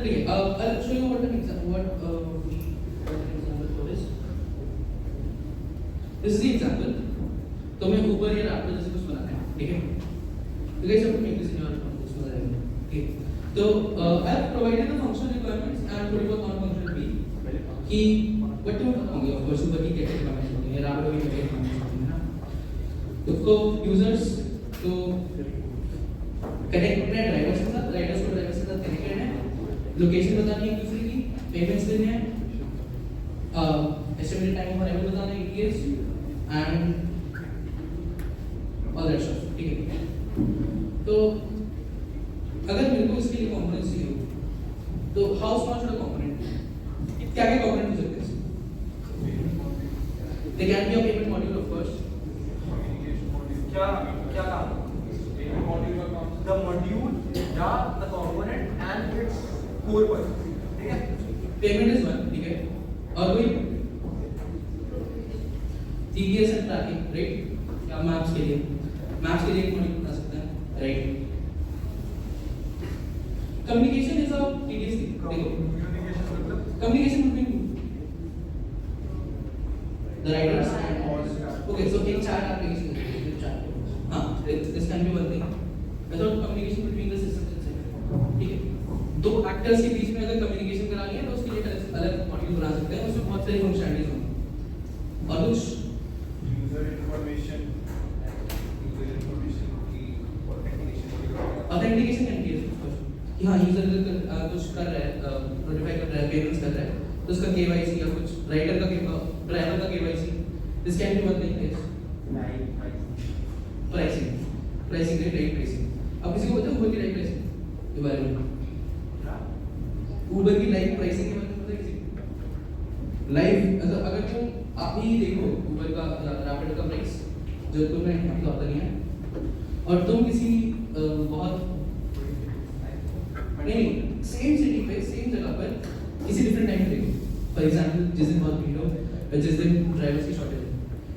ठीक है, I'll show you what an example for this. This is the example. तो मैं ऊपर ये रैप्टर जैसे कुछ बनाना है, ठीक है? You guys have to make this in your this. ठीक है? तो I have provided divided the functional requirements and थोड़ी बहुत नॉन फंक्शनल भी कि बट होंगे ऑफ कोर्स ऊपर की क्या रिक्वायरमेंट्स होंगे या रैपिडो की क्या रिक्वायरमेंट्स होंगे ना, तो उसको यूजर्स को कनेक्ट करना है ड्राइवर्स के साथ, राइडर्स को ड्राइवर्स के साथ कनेक्ट करना है, लोकेशन बतानी है एक दूसरे की, पेमेंट्स देने हैं, एस्टिमेटेड टाइम ऑफ अराइवल बताना है ETAs and all that stuff, ठीक है। तो अगर मेरे को इसके लिए कंपोनेंट्स चाहिए हो तो how small should a component, क्या क्या कंपोनेंट हो सकते हैं? They can be a payment module of course, क्या क्या काम द मॉड्यूल या the component and its core पर, ठीक है। पेमेंट इज वन, ठीक है, और कोई TDS एंड ट्रैकिंग, राइट, या मैप्स के लिए एक मॉड्यूल बना सकते हैं, right. Communication is a TDS thing, देखो communication between the riders and okay, so एक चैट एप्लीकेशन चैट, हां this can be one thing, without communication between the systems itself, ठीक है। दो एक्टर्स के बीच में अगर कम्युनिकेशन करानी है तो उसके लिए अलग मॉड्यूल बना सकते हैं, उसमें बहुत सारी फंक्शनलिटीज होंगी। और कुछ ऑथेंटिकेशन कैन बी कि हाँ यूजर अगर कुछ कर रहा है, नोटिफाई कर रहा है, पेमेंट्स कर रहा है, तो उसका KYC या कुछ राइडर का ड्राइवर का KYC, this can be one thing is pricing right pricing. अब किसी को पता है उबर की राइट प्राइसिंग के बारे में? उबर की लाइव प्राइसिंग के बारे में पता है किसी को? लाइव अगर तुम आप ही देखो उबर का रैपिडो का प्राइस जोधपुर में यहाँ तो आता नहीं है, और तुम किसी बहुत नहीं सेम सिटी पे सेम जगह पर किसी डिफरेंट टाइम पे देखो, फॉर एग्जांपल जिस दिन बहुत भीड़ हो, जिस दिन ड्राइवर्स की शॉर्टेज है,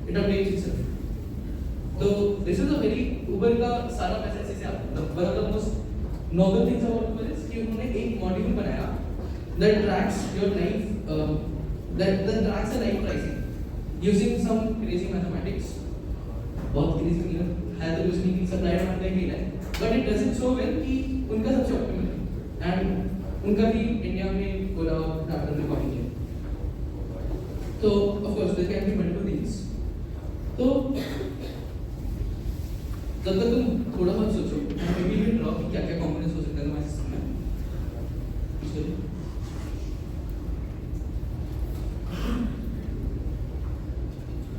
इट अपडेट्स इटसेल्फ। तो this is a very Uber का सारा पैसा इसी से आता है। One of the most noble things about Uber is कि उन्होंने एक मॉड्यूल बनाया that tracks your life, that tracks a life pricing using some crazy mathematics, बहुत क्रेजी है तो कुछ नहीं, सप्लाई डिमांड का खेल है, but it does it so well कि उनका सबसे ऑप्टिमल है एंड उनका भी इंडिया में पूरा रैपिडो में कॉपी किया। तो of course there can be multiple things. तो जब तक तुम थोड़ा बहुत सोचो, मे बी ड्रॉ कि क्या क्या कंपोनेंट्स हो सकते हैं हमारे सिस्टम में,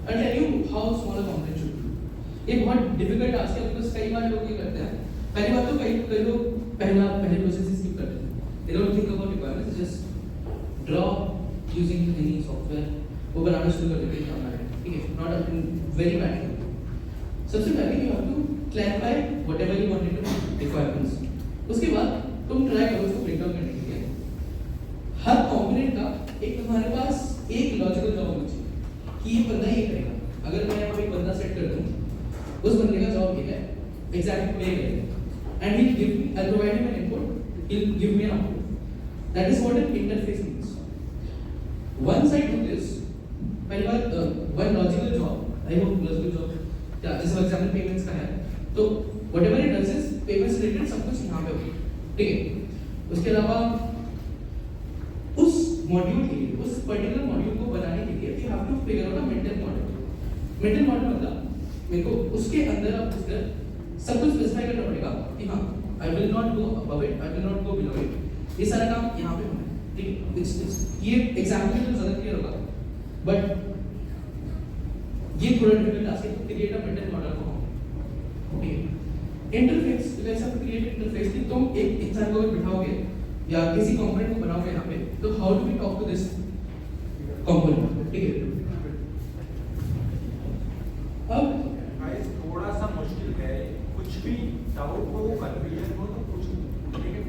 I'll tell you how small a component should be। ये बहुत डिफिकल्ट टास्क है बिकॉज़ कई बार लोग ये करते हैं, पहली बात तो कई लोग पहले प्रोसेस स्किप करते हैं, they don't think about requirements, just draw using any software, वो बनाना शुरू कर देते हैं काम करना, ठीक है, not a very bad thing। सबसे पहले you have to clarify whatever you wanted to requirements, उसके बाद तुम ट्राई करो उसको ब्रेक डाउन करने के लिए। हर कंपोनेंट का एक तुम्हारे पास एक लॉजिकल जॉब होना चाहिए कि ये बंदा ये करेगा। अगर मैं यहाँ पे एक बंदा सेट कर दूँ, उस बंदे का जॉब ये है एग्जैक्टली प्ले करेगा and he'll give me, I'll provide him an input, he'll give me an output। That is what an interface means। Once I do this, पहली बार one logical job, I hope logical job, क्या जैसे for example payments का है, तो whatever it does is payments related सब कुछ यहाँ पे होगा, ठीक है। उसके अलावा उस मॉड्यूल के लिए, उस पर्टिकुलर मॉड्यूल को बनाने के लिए you have to figure out a mental model। mental model मतलब मेरे को उसके अंदर आप उसका सब कुछ स्पेसिफाई करना पड़ेगा कि हाँ I will not go above it, I will not go below it। ये सारा काम यहाँ पे होना है, ठीक। ये एग्जाम्पल में ज़्यादा क्लियर होगा, बट ये थोड़ा डिफिकल्ट टास्क है to create a mental model for home, ठीक। इंटरफेस, तो ऐसा क्रिएट इंटरफेस कि तुम एक इंसान को बिठाओगे या किसी कंपोनेंट को बनाओगे यहाँ पे, तो how do we talk to this component, ठीक है। अब गाइस थोड़ा सा मुश्किल है, कुछ भी डाउट हो, कंफ्यूजन हो तो कुछ ठीक है।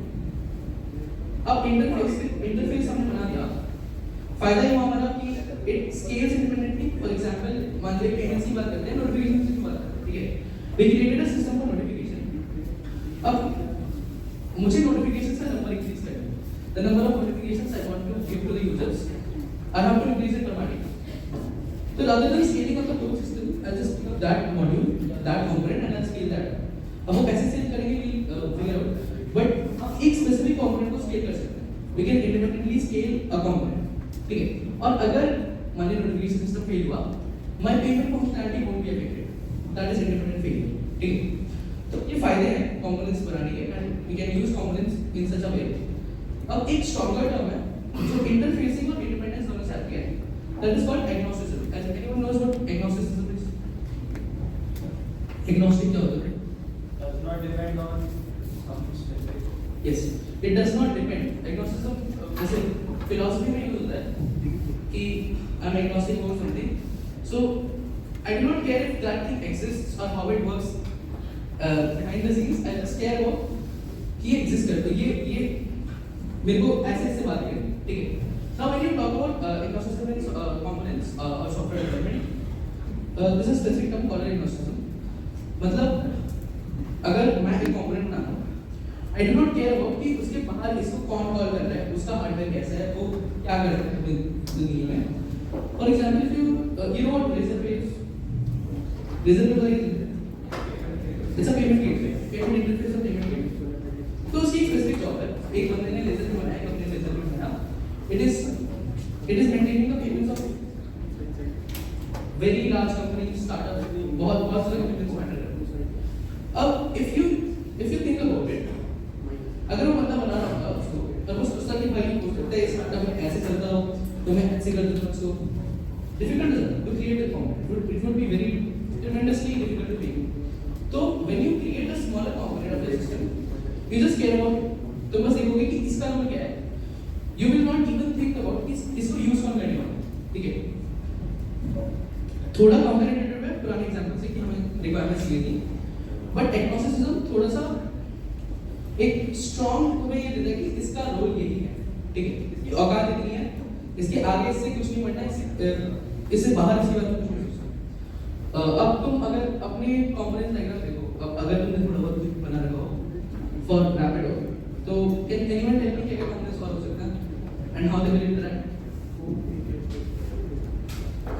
अब इंटरफेस हमने बना दिया, फायदा ये हमारा कि it scales independently. For example मान लीजिए पेमेंट्स की बात करते हैं, नोटिफिकेशन की बात करते हैं, ठीक है। We created a system for notification. अब मुझे नोटिफिकेशंस का नंबर इंक्रीज करना है, the number of notifications I want to give to the users, I have to increase it dramatically. तो rather than scaling up the whole system, I'll just pick up that module, that component and I'll scale that। अब वो कैसे cell करेंगे we figure out, but एक specific component को scale कर सकते हैं। we can independently scale a component, ठीक है? और अगर मान लीजिए notification system fail हुआ, my payment functionality won't be affected. That is independent failure, ठीक है? तो ये फायदे हैं components बनाने के, and we can use components in such a way. अब एक stronger term है जो interfacing और independence दोनों से आती है. That is called agnosticism. As anyone knows what agnosticism is? Agnostic क्या होता है? Does not depend on some specific. Yes, it does not depend. Agnosticism जैसे philosophy में यूज होता है कि I'm agnostic about something. So I do not care if that thing exists or how it works behind the scenes. I just care about कि ये exist करता है. ये मेरे को ऐसे बात करें, ठीक है? Now when you talk about agnosticism in components or software development, this is specific term called agnosticism. मतलब अगर मैं एक कंपोनेंट बनाता हूँ, I do not care about कि उसके बाहर इसको कौन कॉल कर रहा है, उसका हार्डवेयर कैसा है, वो क्या कर रहा है दुनिया में. For example, if you know what Razorpay is? Razorpay it's a payment gateway, payment interface of payment gateway. तो उसकी एक स्पेसिफिक जॉब है. एक बंदे ने Razorpay बनाया, एक बंदे ने Razorpay बनाया. It is maintaining the payments of very large companies, startups, बहुत सारे payments matter. अब if you think about it, अगर वो बंदा बना रहा होगा उसको, और वो सोचता कि भाई हो सकता है स्टार्टअप में ऐसे चलता हो, तो मैं ऐसे कर देता हूँ उसको. Difficult to create a component. It would be very tremendously difficult to make. तो when you create a smaller component of the system, you just care about, तो बस देखोगे कि इसका रोल क्या है. You will not even think about इसको use कौन करने वाला है, ठीक है? थोड़ा कॉम्प्लिकेटेड है पुराने एग्जांपल से कि हमें रिक्वायरमेंट्स ये थी, बट agnosticism थोड़ा सा एक स्ट्रॉन्ग तुम्हें ये देता है कि इसका रोल यही है, ठीक है? इसकी औकात इतनी है, इसके आगे इससे कुछ नहीं बढ़ना है, इससे बाहर इसके बाद कुछ नहीं हो सकता. अब तुम अगर अपने कंपोनेंट डायग्राम देखो, अब अगर तुमने थोड़ा बहुत कुछ बना रखा हो फॉर रैपिडो, तो कैन एनीवन टेल मी क्या कंपोनेंट्स और हो सकता है and how they will interact?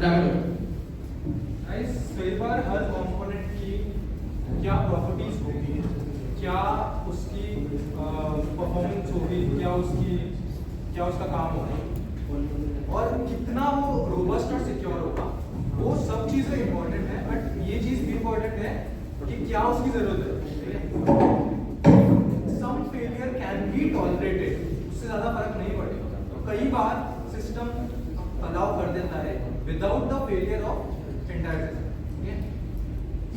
Rapido guys, कई बार हर कंपोनेंट की क्या प्रॉपर्टीज होगी, क्या उसकी परफॉर्मेंस होगी, क्या उसका काम होगा, और कितना वो रोबस्ट और सिक्योर होगा, वो सब चीज़ें इंपॉर्टेंट है. बट ये चीज़ भी इंपॉर्टेंट है कि क्या उसकी जरूरत है. सम फेलियर कैन बी टॉलरेटेड, उससे ज़्यादा फर्क नहीं पड़ेगा. तो कई बार सिस्टम अलाउ कर देता है without the failure of entire system.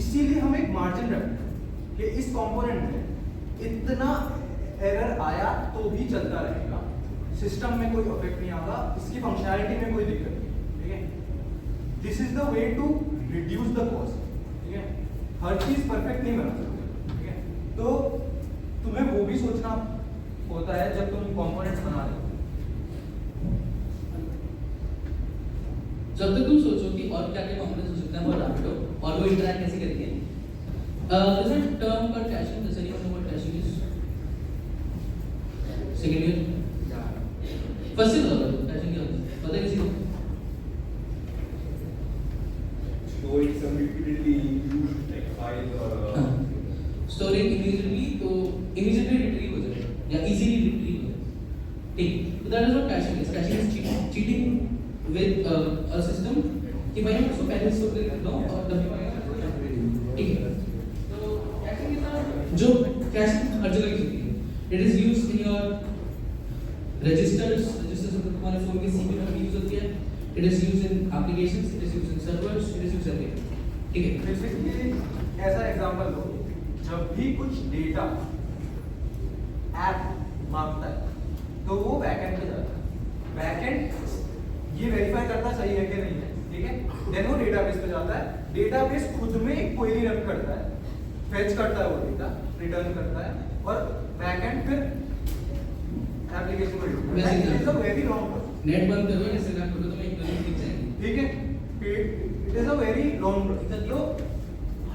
इसीलिए हम एक मार्जिन रखते हैं कि इस कंपोनेंट में इतना एरर आया तो भी चलता रहेगा, सिस्टम में कोई इफेक्ट नहीं आएगा, इसकी फंक्शनैलिटी में कोई दिक्कत नहीं, ठीक है? This is the way to reduce the cost, ठीक है? हर चीज परफेक्ट नहीं बना सकते, ठीक है? तो तुम्हें वो भी सोचना होता है जब तुम कंपोनेंट्स बना रहे हो. जब तक तुम सोचो कि और क्या क्या कंपोनेंट्स हो सकते हैं फॉर रैपिडो और वो इंटरैक्ट कैसे करेंगे. there's a term called caching. Does anyone know what caching is? Second year? First year होगा caching क्या होता है? पता है किसी को? Storing some repeatedly used like files or Storing immediately तो immediately retrieve हो जाएगा या easily retrieve हो जाएगा, ठीक? So that is what caching is. Caching is cheating with a system कि भाई हम उसको पहले स्टोर कर दो और तभी ठीक है. जो कैशिंग हर जगह यूज होती है. It is used in your registers तुम्हारे फोन के सीपीयू में यूज होती है. It is used in applications, it is used in servers, it is used everywhere, ठीक है? बेसिकली ऐसा एग्जांपल लो, जब भी कुछ डेटा ऐप मांगता है तो वो बैकएंड पे जाता है. बैकएंड ये वेरीफाई करता सही है कि नहीं है, ठीक है? देन वो डेटाबेस पे जाता है. डेटाबेस खुद में एक क्वेरी रन करता है, फेच करता है वो डेटा, रिटर्न करता है, और बैकएंड फिर एप्लीकेशन को रिटर्न करता है. It is a very long process. Net बंद करो, इंस्टाग्राम खोलो तो मैं एक दो दिन दिख जाएंगे, ठीक है? It is a very long process. तो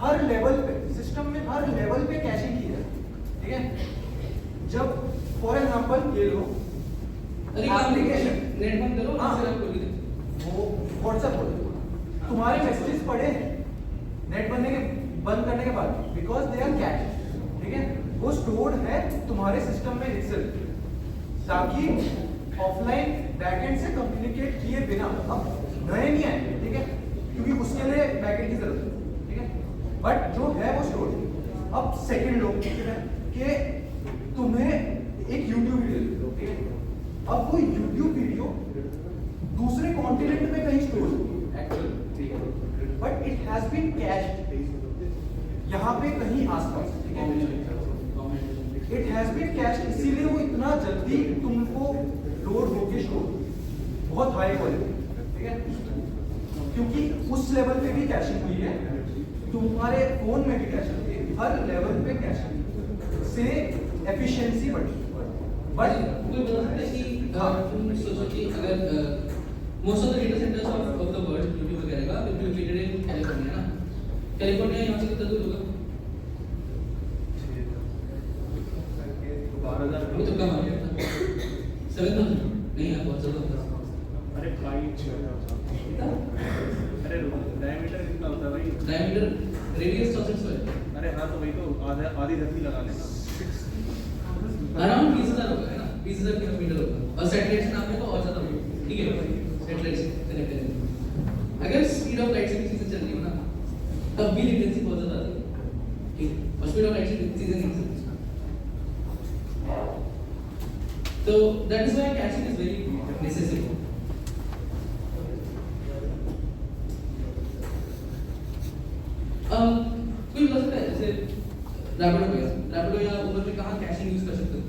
हर लेवल पे सिस्टम में हर लेवल पे कैशिंग की है, ठीक है? जब फॉर एग्जांपल ये लो एप्लीकेशन नेट बंद करो, इंस्टाग्राम खोल दो, वो व्हाट्सएप खोलो, तुम्हारे मैसेजेस पड़े हैं नेट बंद करने के बाद, बिकॉज दे आर कैश, ठीक है? वो स्टोर्ड है तुम्हारे सिस्टम में इटसेल्फ. ताकि ऑफलाइन बैकएंड से कम्युनिकेट किए बिना, अब नए नहीं आएंगे, ठीक है, क्योंकि उसके लिए बैकएंड की जरूरत है, ठीक है, बट जो है वो स्टोर। अब सेकंड लोग कि तुम्हें एक YouTube वीडियो दे दो, ठीक है, अब वो YouTube वीडियो दूसरे कॉन्टिनेंट में कहीं स्टोर होगी actually, but it has been cached यहाँ पे कहीं आसपास, ठीक है, इट हैज बीन कैश्ड, इसीलिए वो इतना जल्दी तुमको लोड होके शो बहुत हाई क्वालिटी, ठीक है, क्योंकि उस लेवल पे भी कैशिंग हुई है, तुम्हारे फोन में भी कैशिंग हुई है, हर लेवल पे कैशिंग से एफिशिएंसी बढ़ी। बट कोई बोल सकता है कि तुम सोचो कि अगर most of the data centres of the world YouTube वगैरह का will be located in California ना, कैलिफोर्निया यहाँ से कितना दूर होगा? वो तो कम आ गया था 7,000 नहीं है, बहुत ज़्यादा होता अरे फ्लाइट है। अरे डायमीटर कितना होता है भाई? डायमीटर रेडियस 6400 है, अरे हाँ तो वही तो आधी धरती लगा लेना। अराउंड 20,000 होगा, है ना, 20,000 किलोमीटर होगा, और सैटेलाइट से नापने को और ज़्यादा होगा, ठीक है, सैटेलाइट से कनेक्ट करेंगे। अगर स्पीड ऑफ लाइट से भी चीज़ें चल रही हो ना, तब भी लेटेंसी बहुत ज़्यादा आती है, ठीक है, और स्पीड ऑफ लाइट से चीज़ें नहीं चलती। तो that is why caching is very necessary. कोई बता सकता है जैसे रैपिडो या उबर में कहाँ कैशिंग यूज कर सकते हो?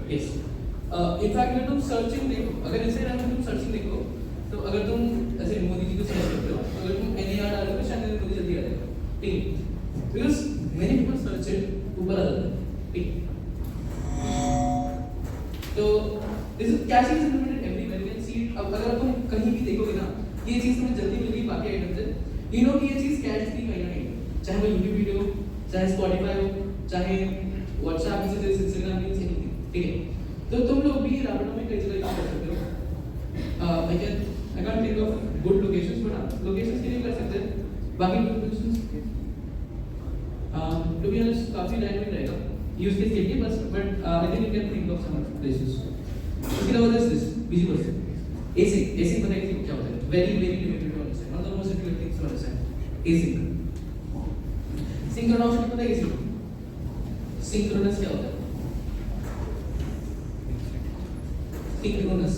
यस, इनफैक्ट अगर तुम सर्चिंग देखो, अगर इंस्टाग्राम में तुम सर्चिंग देखो, तो अगर तुम ऐसे मोदी जी को सर्च करते हो, तो अगर तुम NAR डालोगे शायद मोदी जल्दी आ जाएगा, ठीक है, because many people search it ऊपर आ जाता है, ठीक। तो this is caching is implemented everywhere, you can see it. अब अगर तुम कहीं भी देखोगे ना, ये चीज तुम्हें जल्दी मिल गई बाकी आइटम से, यू नो कि ये चीज कैश थी कहीं ना कहीं, चाहे वो YouTube वीडियो हो, चाहे Spotify हो, चाहे WhatsApp messages, Instagram reels, anything, ठीक है। तो तुम लोग भी रैपिडो में कई जगह यूज कर सकते हो। I can't think of good locations, but locations के लिए कर सकते हैं, बाकी लोकेशंस to be honest काफी डायनामिक रहेगा यूज केस के लिए, बस but I think you can think of some places. इसके अलावा दिस बिजी पर्सन एसिंक पता है क्या होता है? Very very limited to understand, one of the most difficult things to understand. Async synchronous पता है किसी? सिंक्रोनस क्या होता है? सिंक्रोनस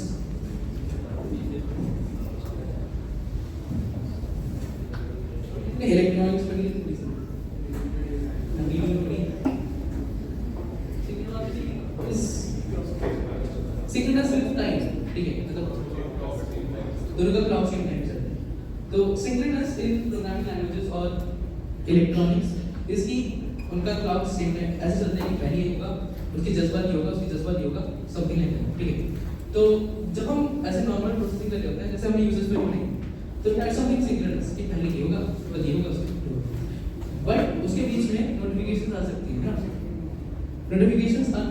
इलेक्ट्रॉनिक्स पढ़ी है सिंक्रोनस विद टाइम, ठीक है, मतलब दोनों का क्लॉक सेम टाइम चलता है। तो सिंक्रोनस इन प्रोग्रामिंग लैंग्वेजेस और इलेक्ट्रॉनिक्स इसकी उनका क्लॉक सेम टाइम ऐसे चलता है कि पहले ये होगा, उसकी जज्बा नहीं होगा, उसकी जज्बा नहीं होगा, समथिंग लाइक दैट, ठीक है। तो जब हम ऐसे नॉर्मल प्रोसेसिंग कर रहे होते हैं, जैसे हमने यूजर्स पे बोले, तो दैट समथिंग सिंक्रोनस कि पहले ये होगा, फिर ये होगा, बट उसके बीच में नोटिफिकेशंस आ सकती हैं ना, notifications are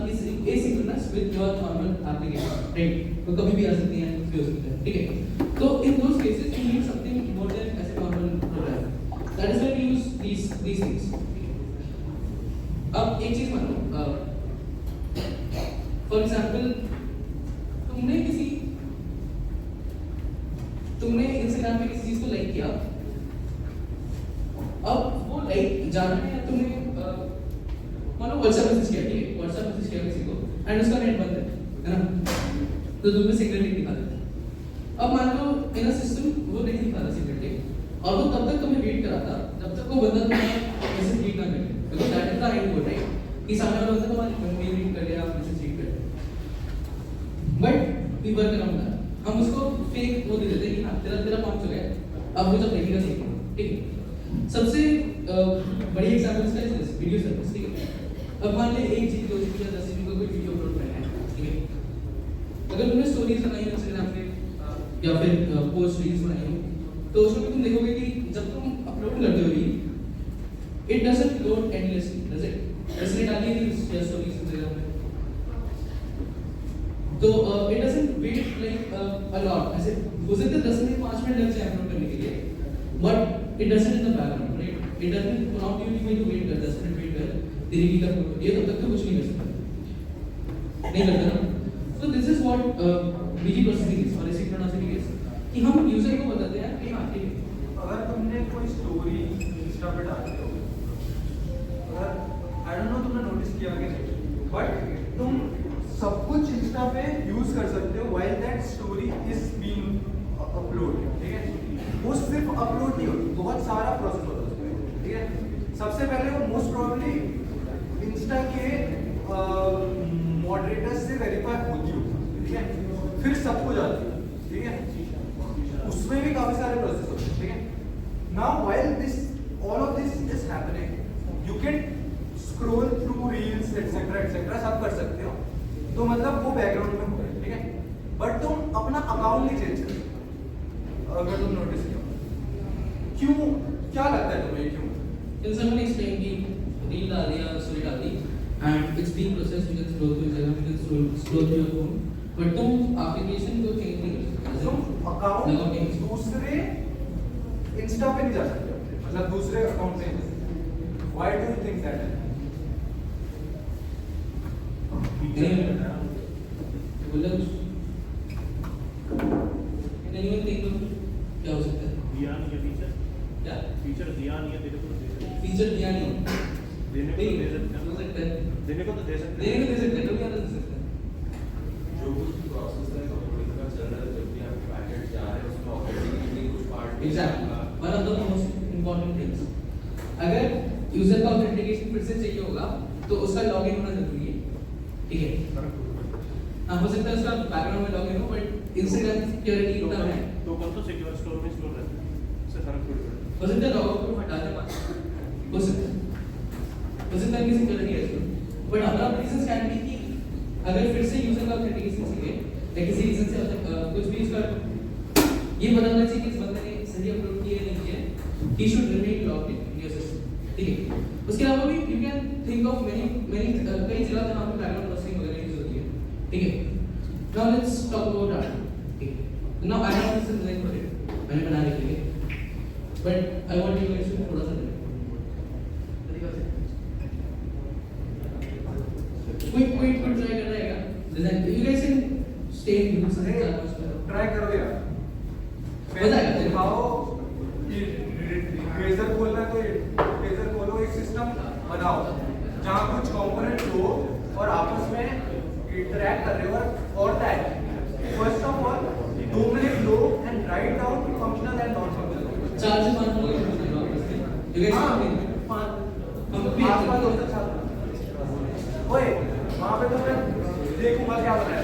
asynchronous with your normal application, right, तो कभी भी आ सकती हैं, कुछ भी हो सकता है, ठीक है। तो in those cases you need something more than ऐसे normal program, that is why we use these things। अब एक चीज मानो, फॉर एग्जांपल तुमने इंस्टाग्राम पे किसी चीज को लाइक किया, अब वो लाइक जाना है, तुमने मानो व्हाट्सएप मैसेज किया, ठीक है, व्हाट्सएप मैसेज किया किसी को एंड उसका नेट बंद है ना, तो तुम्हें सिग्नल नहीं दिखा देता। अब मान लो इन सिस्टम वो नहीं दिखा रहा सिग्नल टिक, और वो तब तक तुम्हें वेट करा था जब तक वो बंदा तुम्हारा मैसेज रीड ना करे, because that is the end goal, right, कि सामने वाला बंदा तुम्हारी मेल रीड कर लिया, मैसेज रीड कर लिया, but we work around that, हम उसको फेक वो दे देते हैं कि हाँ तेरा पहुंच चुका है, अब वो जब देखेगा देखेगा, ठीक है। सबसे बड़ी एग्जांपल इसका है वीडियो सर्विस, ठीक है। अब मान ले 1 GB 2 GB या 10 GB का कोई वीडियो अपलोड करना है, ठीक है, अगर तुमने स्टोरीज बनाई है इंस्टाग्राम पे या फिर पोस्ट रील्स बनाई हो, तो उसमें तुम देखोगे कि जब तुम अपलोड करते हो reel, it doesn't load endlessly, does it? ऐसे डाली रील्स या स्टोरीज इंस्टाग्राम पे, तो it doesn't wait like a lot, ऐसे हो सकता है 10 मिनट 5 मिनट लग जाए अपलोड करने के लिए, but it doesn't in the background, right, it doesn't not you need to wait कर 10 मिनट वेट कर, तेरी की तब ये तब तक तो कुछ नहीं कर सकता, नहीं करता ना। So this is what BG processing is और ASIC processing is कि हम यूजर को बताते हैं कि हाँ ठीक है। अगर तुमने कोई स्टोरी इंस्टा पे डालते हो, अगर आई डोंट नो तुमने नोटिस किया कि नहीं, बट तुम सब कुछ इंस्टा पे यूज कर सकते हो while that story is being upload, ठीक है। वो सिर्फ अपलोड नहीं होती, बहुत सारा प्रोसेस होता है उसमें, ठीक है। सबसे पहले वो मोस्ट प्रोबेबली इंस्टा के मॉडरेटर्स से वेरीफाई होती होगी, ठीक है, फिर सबको जाती है, ठीक है। उसमें भी काफी सारे प्रोसेस होते हैं, ठीक है। Now while this all of this is happening, you can scroll through reels etcetera सब कर सकते हो, तो मतलब वो बैकग्राउंड में हो रहा है, ठीक है। बट तुम अपना अकाउंट नहीं चेंज कर, अगर तुम नोटिस किया, क्यों, क्या लगता है तुम्हें क्यों? Can someone explain कि रील डाल दिया, स्टोरी डाल दी and it's being processed, you can scroll through Instagram, you can scroll through your phone, but तुम एप्लीकेशन को चेंज नहीं कर सकते। तुम अकाउंट दूसरे इंस्टा पे नहीं जा सकते, मतलब दूसरे अकाउंट पे नहीं। Why do you think that है? बोला कुछ नहीं, मैं think of क्या हो सकता है? दिया नहीं है फीचर, क्या फीचर दिया नहीं है, तेरे को तो दे सकते फीचर दिया नहीं देने को तो दे सकते हो सकता है, देने को तो दे सकते देने को दे सकते हैं, तो क्या दे सकते हैं। जो कुछ प्रोसेस है अपलोडिंग का चल रहा है, जब भी आपके पैकेट जा रहे हैं उसमें ऑपरेटिंग के कुछ part exactly one of the most important things, अगर यूजर का ऑथेंटिकेशन फिर से चाहिए होगा तो उसका लॉगिन होना जरूरी है, ठीक है। हाँ, हो सकता है उसका बैकग्राउंड में लॉगिन हो, बट इंस्टाग्राम की सिक्योरिटी इतना है, तो कल तो सिक्योर स्टोर में स्टोर रहता है, उससे फर्क थोड़ी पड़ता हो सकता है लॉगआउट को हटा दे पास, हो सकता है कि सिक्योरिटी है इसमें, बट हमारा रीजन कैन बी कि अगर फिर से यूजर का ऑथेंटिकेशन चाहिए या किसी रीजन से कुछ भी उसका ये बताना चाहिए कि इस बंदे ने सही अपलोड किया नहीं किया, he should remain logged in your system, ठीक है। उसके अलावा भी you can think of many कई जगह जहाँ पे बैकग्राउंड प्रोसेसिंग वगैरह यूज होती है, ठीक है। Now let's talk about data, ठीक है। Now I have this design for it, मैंने बनाने के लिए, but I want you guys to थोड़ा सा क्विक ट्राई कर रहेगा design, you guys can stay in groups and try करो यार, बताएगा दिखाओ कि ट्रेजर खोलना है तो ट्रेजर खोलो, एक सिस्टम बनाओ जहाँ कुछ कंपोनेंट हो और आपस में इंटरैक्ट कर रहे हो, और that first of all 2 minute low and write down functional and non functional, 4 से 5 लोग आपस में, यू गाइस हम भी आसपास होता चलता। ओए वहाँ पे तो मैं देखूंगा क्या बनाया।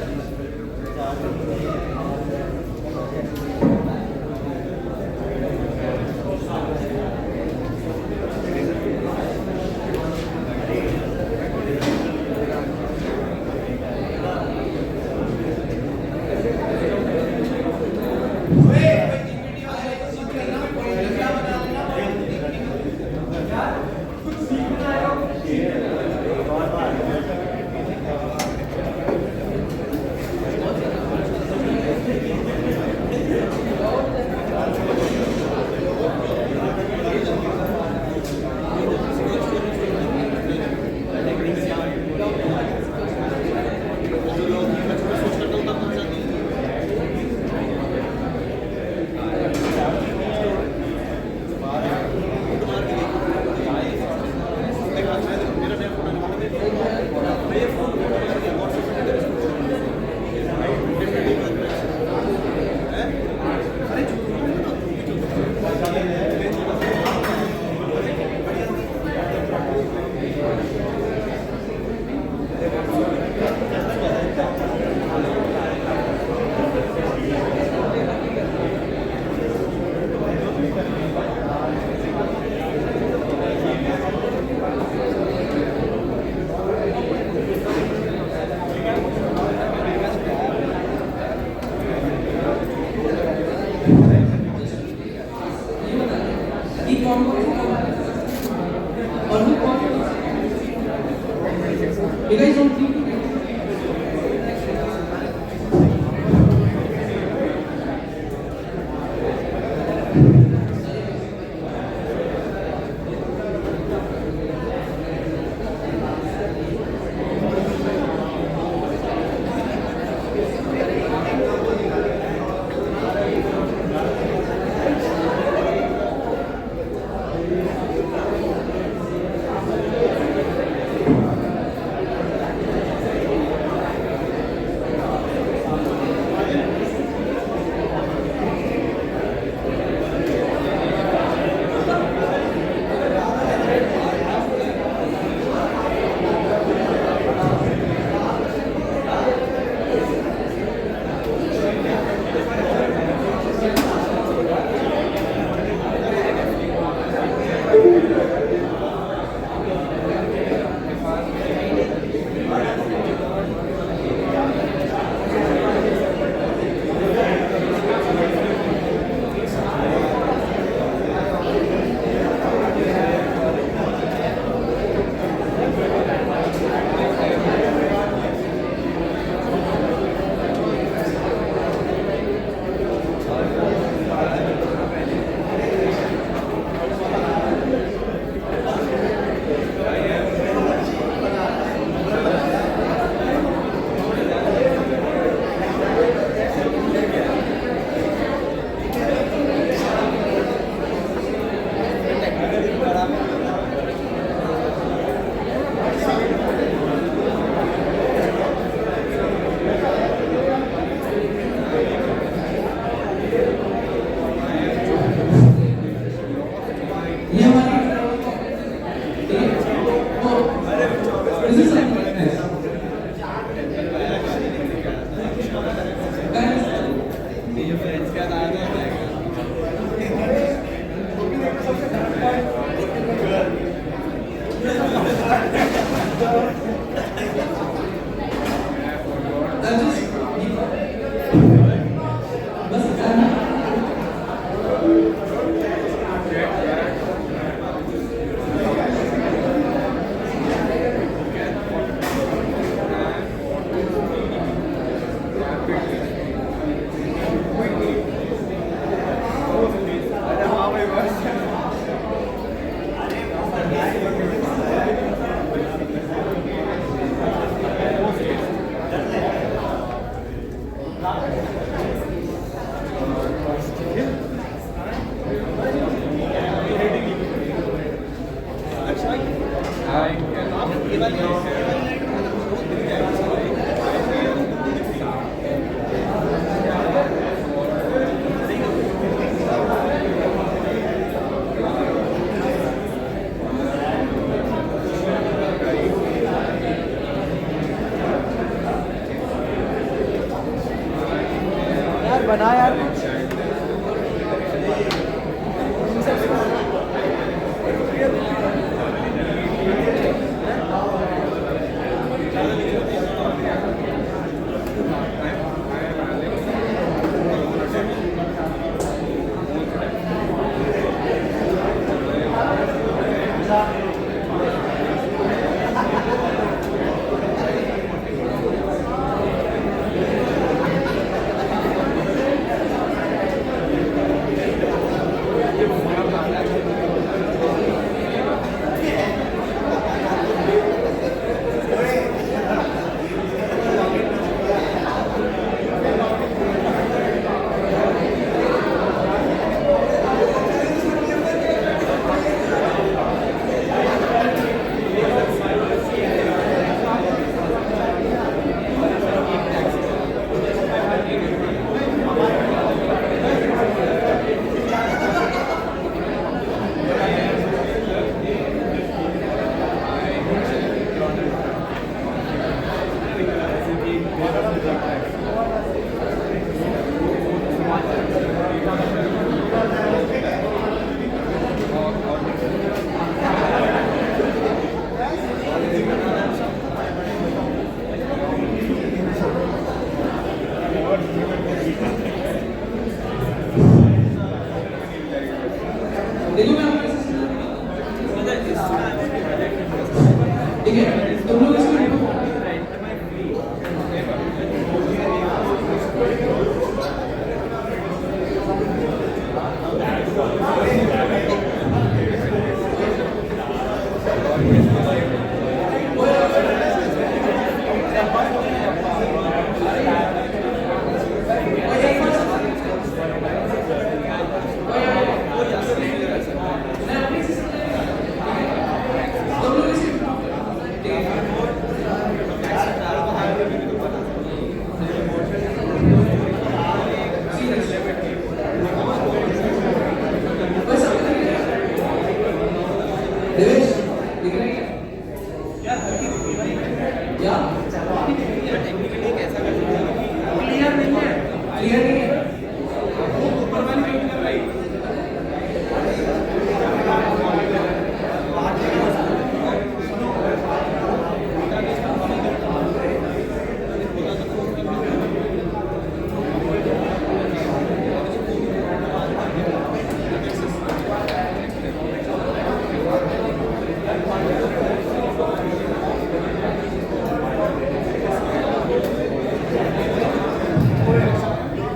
You guys don't think यार बना यार कुछ देखो मैं आपको ऐसे सुना ठीक है तुम लोग इसको देखो देवेश दिख रहा है क्या टेक्निकली कैसा क्लियर नहीं है क्लियर नहीं है ऊपर वाली नहीं कर रही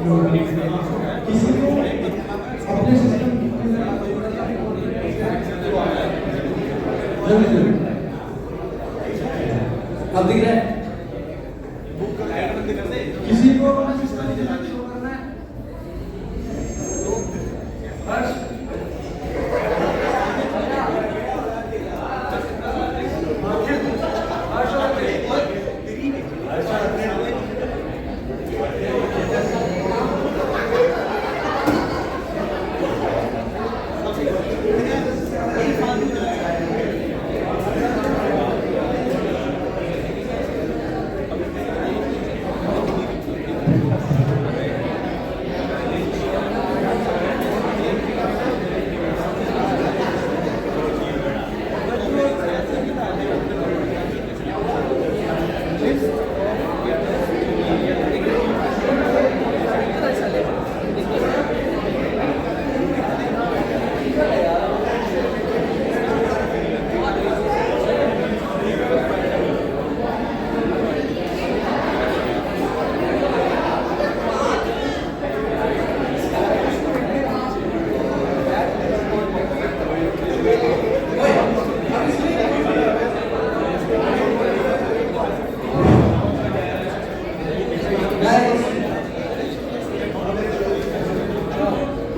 किसी को अपने सिस्टम अब दिख रहा है किसी को अपना सिस्टम शो करना है हर्ष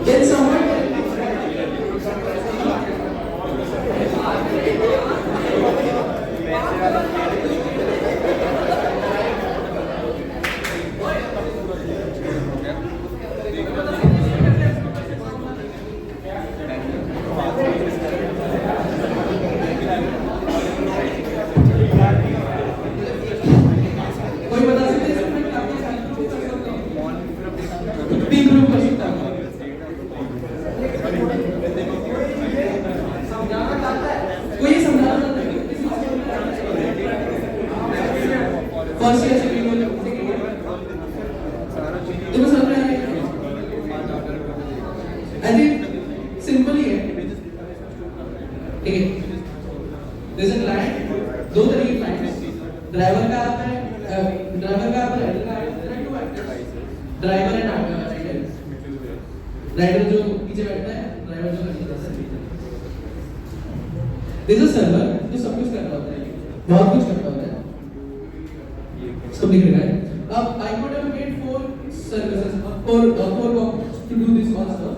Can someone कोई बता सकते हैं इसमें क्या क्या improve कर सकता हूँ? कोई ये समझाना चाहता है कि फर्स्ट ईयर सेकंड ईयर तुम्हें समझ में आ रहा है? आई थिंक सिंपल ही है, ठीक है? There's a client, दो तरह के client हैं, ड्राइवर का आता है, ड्राइवर का आता है, ड्राइवर एंड राइडर जो पीछे बैठता है, ड्राइवर जो आगे जाता है। There's a server जो सब कुछ कर रहा होता है, बहुत कुछ कर रहा होता है, सब लिख रहा है। अब I could have made 4 services, 4 copies to do this all stuff,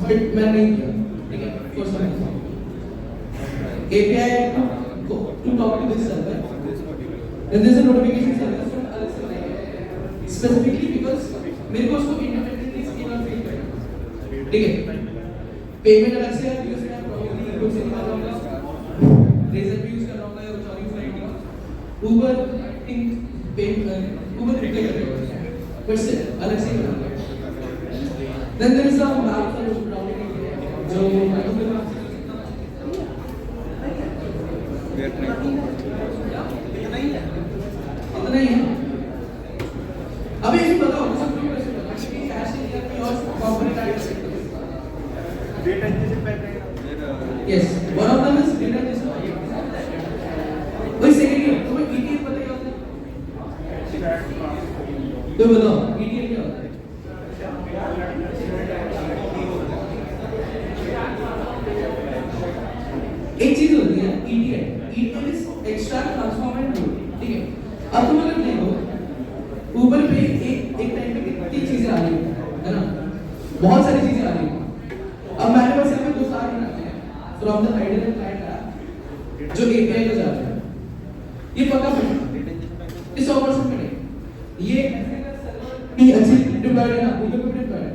but मैंने नहीं किया, ठीक है? First one API to talk to this server. Then there's a notification service from Alexa specifically because मेरे को उसको independently scale और fail करना, ठीक है? पेमेंट अलग से है, यूज करना प्रॉब्लम कुछ नहीं कर रहा हूँ, रेजर भी यूज कर रहा हूँ या कुछ और यूज नहीं कर रहा हूँ, Uber थिंक Uber रिप्लाई कर रहा हूँ, बट से अलग से कर रहा हूँ। Then there is a map for जो इतना ही है। अभी इसे बताओ मुझे क्यों कैसे पता कि कैश या कोई और कंपोनेंट ऐड कर सकते हैं? Data injection pattern yes, one of them is data injection. वही सेकंड ईयर तुम्हें ETL पता क्या होता है? तो बताओ ETL क्या होता है? एक चीज होती है ETL is extract transform and load, ठीक है? अब तुम अगर देखो ऊबर पे एक टाइम पे कितनी चीजें आ रही है ना, बहुत सारी चीजें आ रही है। अब मेरे पास यहाँ पे 2 सार बनाते हैं from the rider and client app जो API को जाते हैं, ये पता पड़ेगा इस 100% में नहीं, ये अच्छी डिप्लॉयड है ना, गूगल पे डिप्लॉयड है,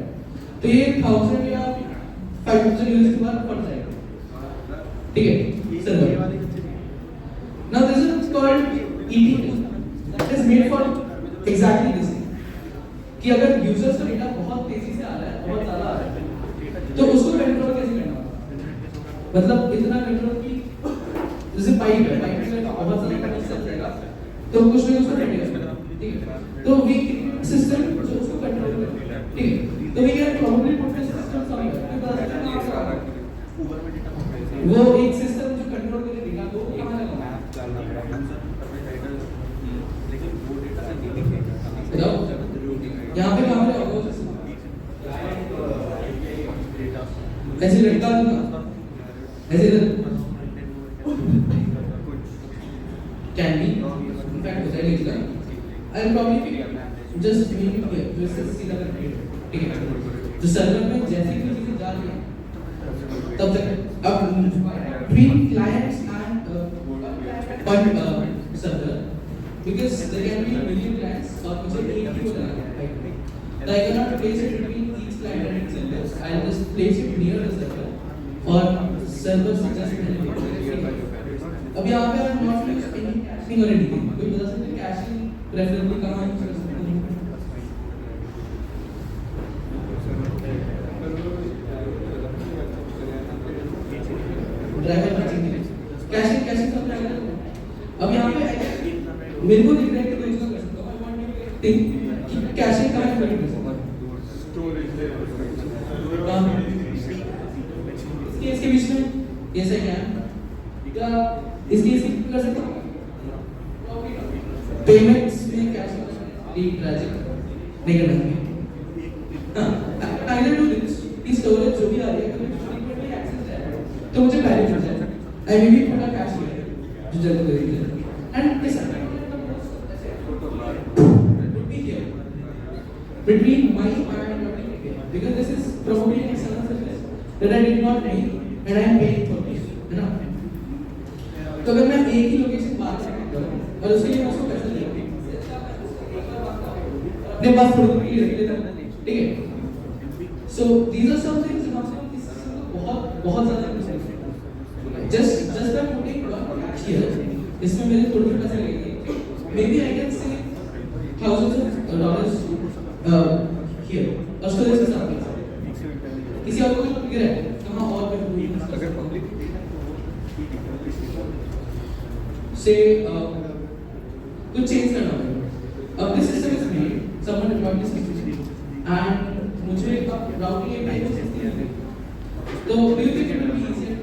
तो ये 1000 या 5000 यूजर्स के बाद पड़ जाएगा, ठीक है? Server now this is called ETL, that is made for exactly this thing कि अगर यूजर्स का डेटा बहुत तेजी से आ रहा है, बहुत ज्यादा आ रहा है, तो उसको कंट्रोल कैसे करना, मतलब इतना कंट्रोल कि जैसे पाइप है, पाइप में बहुत ज्यादा पानी चल जाएगा तो कुछ नहीं उसको कंट्रोल करना, ठीक है? तो वी सिस्टम जो उसको कंट्रोल करे, ठीक है? तो we can probably put this system somewhere, वो एक सिस्टम जो कंट्रोल करे डेटा को कहां लगाना है, यहाँ पे कहाँ पे होगा ऐसे लटका दूंगा, ऐसे can be in fact हो जाएगा इसका I'll probably just make it here जैसे सीधा करके, ठीक है? तो सर्वर में जैसे ही चीजें जा रही हैं तब तक अब between clients and server because there can be million clients और मुझे एक ही होना है, I cannot place it between each client and its server. I'll just place it near the server or server just अब यहाँ पे I'm not use any caching or anything. कोई बता सकते हैं caching preferably कहाँ use कर सकते हैं? Driver caching सब क्या करते हैं? अब यहाँ पे मेरे को दिख रहा है कि मैं इसका कर सकता हूँ। I want you to think कि कैशिंग कहाँ है मेरे पास। इसके बीच में ये सही है क्या? इसकी कर सकते हो पेमेंट्स में कैश ट्रैजिक नहीं करना है। आई डू दिस इस स्टोरेज जो भी आ रही है अगर फ्रीक्वेंटली एक्सेस है तो मुझे पहले मिल जाए। आई मे बी थोड़ा कैश है जो जल्दी दे दीजिए and this would be here between my and because this is probably an external service that I did not pay and I am paying for this, है ना? तो अगर मैं एक ही लोकेशन बात करता हूँ और उसके लिए मैं उसको पैसा दे रहा हूँ अपने पास थोड़ी देर के लिए, ठीक है? So these are some things जहाँ से हम इस सिस्टम को बहुत ज़्यादा just by putting product here इसमें मेरे थोड़े पैसे लगेंगे, maybe I can save thousands of dollars here और स्टोरेज के साथ किसी और को कुछ फिगर है कहाँ और अगर पब्लिक से कुछ चेंज करना होगा। अब this system is made someone deployed this system and मुझे अब राउटिंग एपीआई को सीखनी है तो do you think it will be easier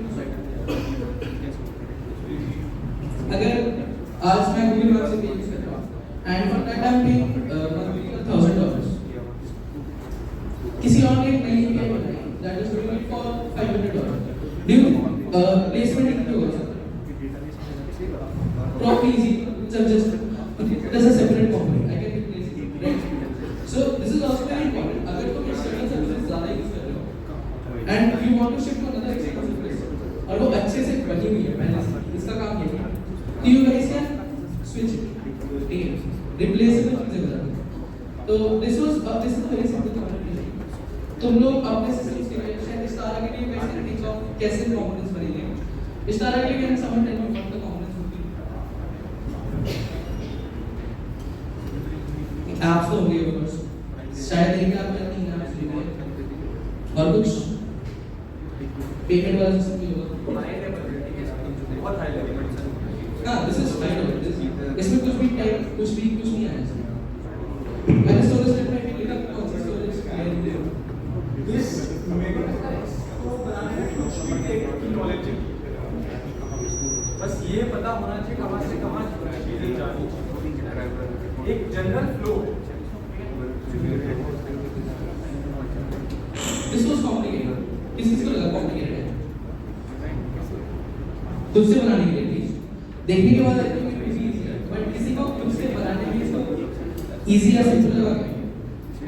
अगर आज मैं गूगल मैप से पे यूज कर रहा हूं and for that I am paying $1,000 किसी और ने एक नई एपीआई बनाई that is doing it for $500 due placement include होगा probably easy just there's a separate component I can replace it right so this is also very important अगर तुम external services ज़्यादा यूज कर रहे हो and you want to shift to another external service और वो अच्छे से बनी हुई है पहले से इसका काम ये है तो you guys can switch it ठीक है replaceable चीजें बता दो तो this is very simple component तुम लोग अपने सिस्टम के लिए शायद इस तरह के लिए कैसे think of कैसे components बनेंगे इस तरह के लिए can someone tell me what the components apps तो होंगे ऑफ कोर्स शायद एक ऐप में 3 ऐप्स होंगे और कुछ पेमेंट वाला सिस्टम भी होगा बहुत हाई लेवल हां दिस इज हाई लेवल इसमें कुछ नहीं आया मैंने स्टोरेज नेटवर्क में लिखा कौन सा स्टोरेज दिस मेगा को बनाने में कुछ भी टेक्निकल नॉलेज चाहिए बस ये पता होना चाहिए कहां से कहां चीजें जानी चाहिए एक general flow this was complicated किसी को लगा कॉम्प्लिकेटेड है खुद से बनाने के लिए प्लीज देखने के बाद I think it is easy but किसी को खुद से बनाने में इसको इजी या सिंपल लगा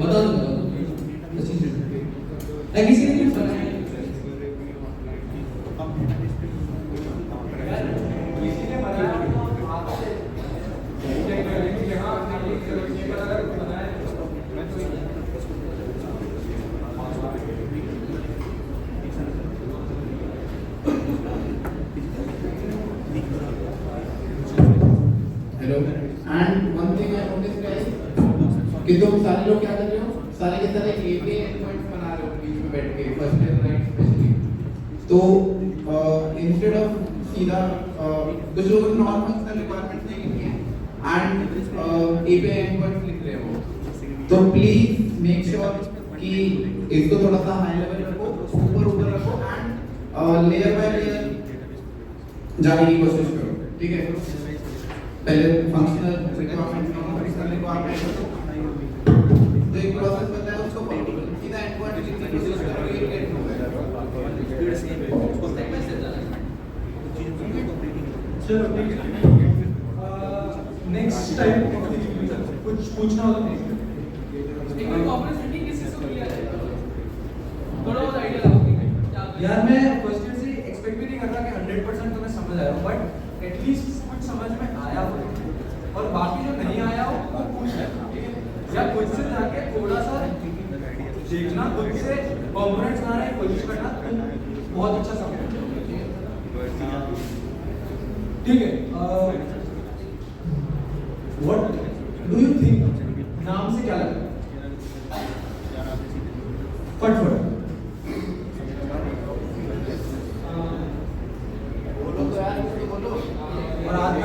बता दो अच्छी चीज है किसी ने कुछ बनाया किसी ने बनाया आपसे hello and one thing I notice guys कि तुम सारे लोग क्या कर रहे हो सारे के सारे एपीआई एंडपॉइंट्स बना रहे हो बीच में बैठ के फर्स्ट एंड राइट स्पेशली तो इंस्टेड ऑफ सीधा कुछ लोगों ने नॉन फंक्शनल रिक्वायरमेंट्स नहीं लिखी है एंड एपीआई एंडपॉइंट्स लिख रहे हो तो प्लीज मेक श्योर कि इसको थोड़ा सा हाई लेवल रखो ऊपर रखो एंड लेयर बाय लेयर जाने की कोशिश करो ठीक है पहले functional requirement non functional requirement तो एक प्रोसेस पता है उसको फॉलो करो सीधा एंडपॉइंट लिखने की कोशिश करो ये गेट हो स्पीड सेम है उसको स्टेप बाय स्टेप जाना चलो ठीक है नेक्स्ट टाइम कुछ पूछना हो तो एक बार कॉम्प्लेक्सिटी किस चीज को किया जाए थोड़ा बहुत आइडिया लगाओ यार मैं फर्स्ट ईयर से एक्सपेक्ट भी नहीं कर रहा कि 100% तो मैं समझ आया हूं बट एटलीस्ट कुछ समझ में आया हो और बाकी जो नहीं आया हो वो पूछ ठीक है या खुद से जाके थोड़ा सा देखना खुद से कंपोनेंट्स बनाने की कोशिश करना तुम बहुत अच्छा समझ ठीक है व्हाट डू यू थिंक नाम से क्या लगता है फटफट बोलो तो यार बोलो और हाथ में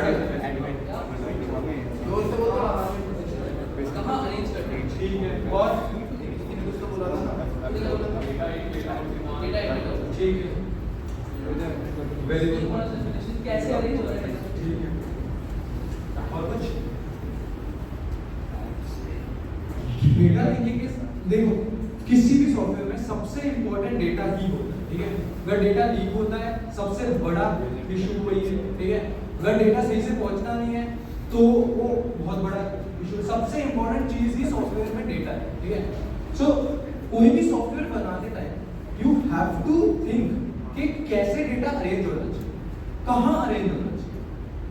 थिंकिंग इज, देखो किसी भी सॉफ्टवेयर में सबसे इंपॉर्टेंट डेटा ही होता है, ठीक है। अगर डेटा लीक होता है सबसे बड़ा इशू वही है, ठीक है। अगर डेटा सही से पहुंचना नहीं है तो वो बहुत बड़ा इशू। सबसे इंपॉर्टेंट चीज ही सॉफ्टवेयर में डेटा है, ठीक है। सो कोई भी सॉफ्टवेयर बनाते time you have to think कि कैसे डेटा अरेंज होना चाहिए, कहाँ अरेंज होना चाहिए,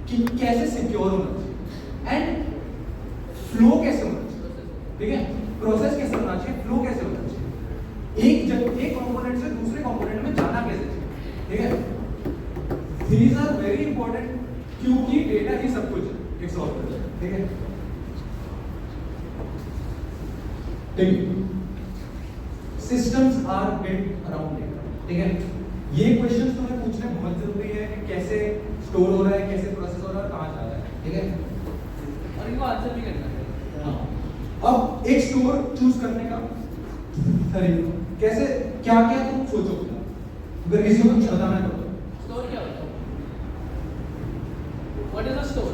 कि कैसे सिक्योर होना चाहिए, एंड फ्लो कैसे होना चाहिए, ठीक है। प्रोसेस कैसे होना चाहिए, फ्लो कैसे होना चाहिए, एक कंपोनेंट से दूसरे कंपोनेंट में जाना कैसे चाहिए, ठीक है। दीज आर वेरी इंपॉर्टेंट क्योंकि डेटा ही सब कुछ है एक सॉफ्टवेयर, ठीक है। Systems are built around data, ठीक है। ये क्वेश्चंस तुम्हें पूछने बहुत जरूरी है कि कैसे स्टोर हो रहा है, कैसे प्रोसेस हो रहा है, कहाँ जा रहा है, ठीक है। और इनको आंसर भी करना है। हाँ। अब एक स्टोर चूज करने का तरीका कैसे, क्या क्या तुम सोचोगे अगर किसी को कुछ बताना है तो? स्टोर क्या होता है? What is a store?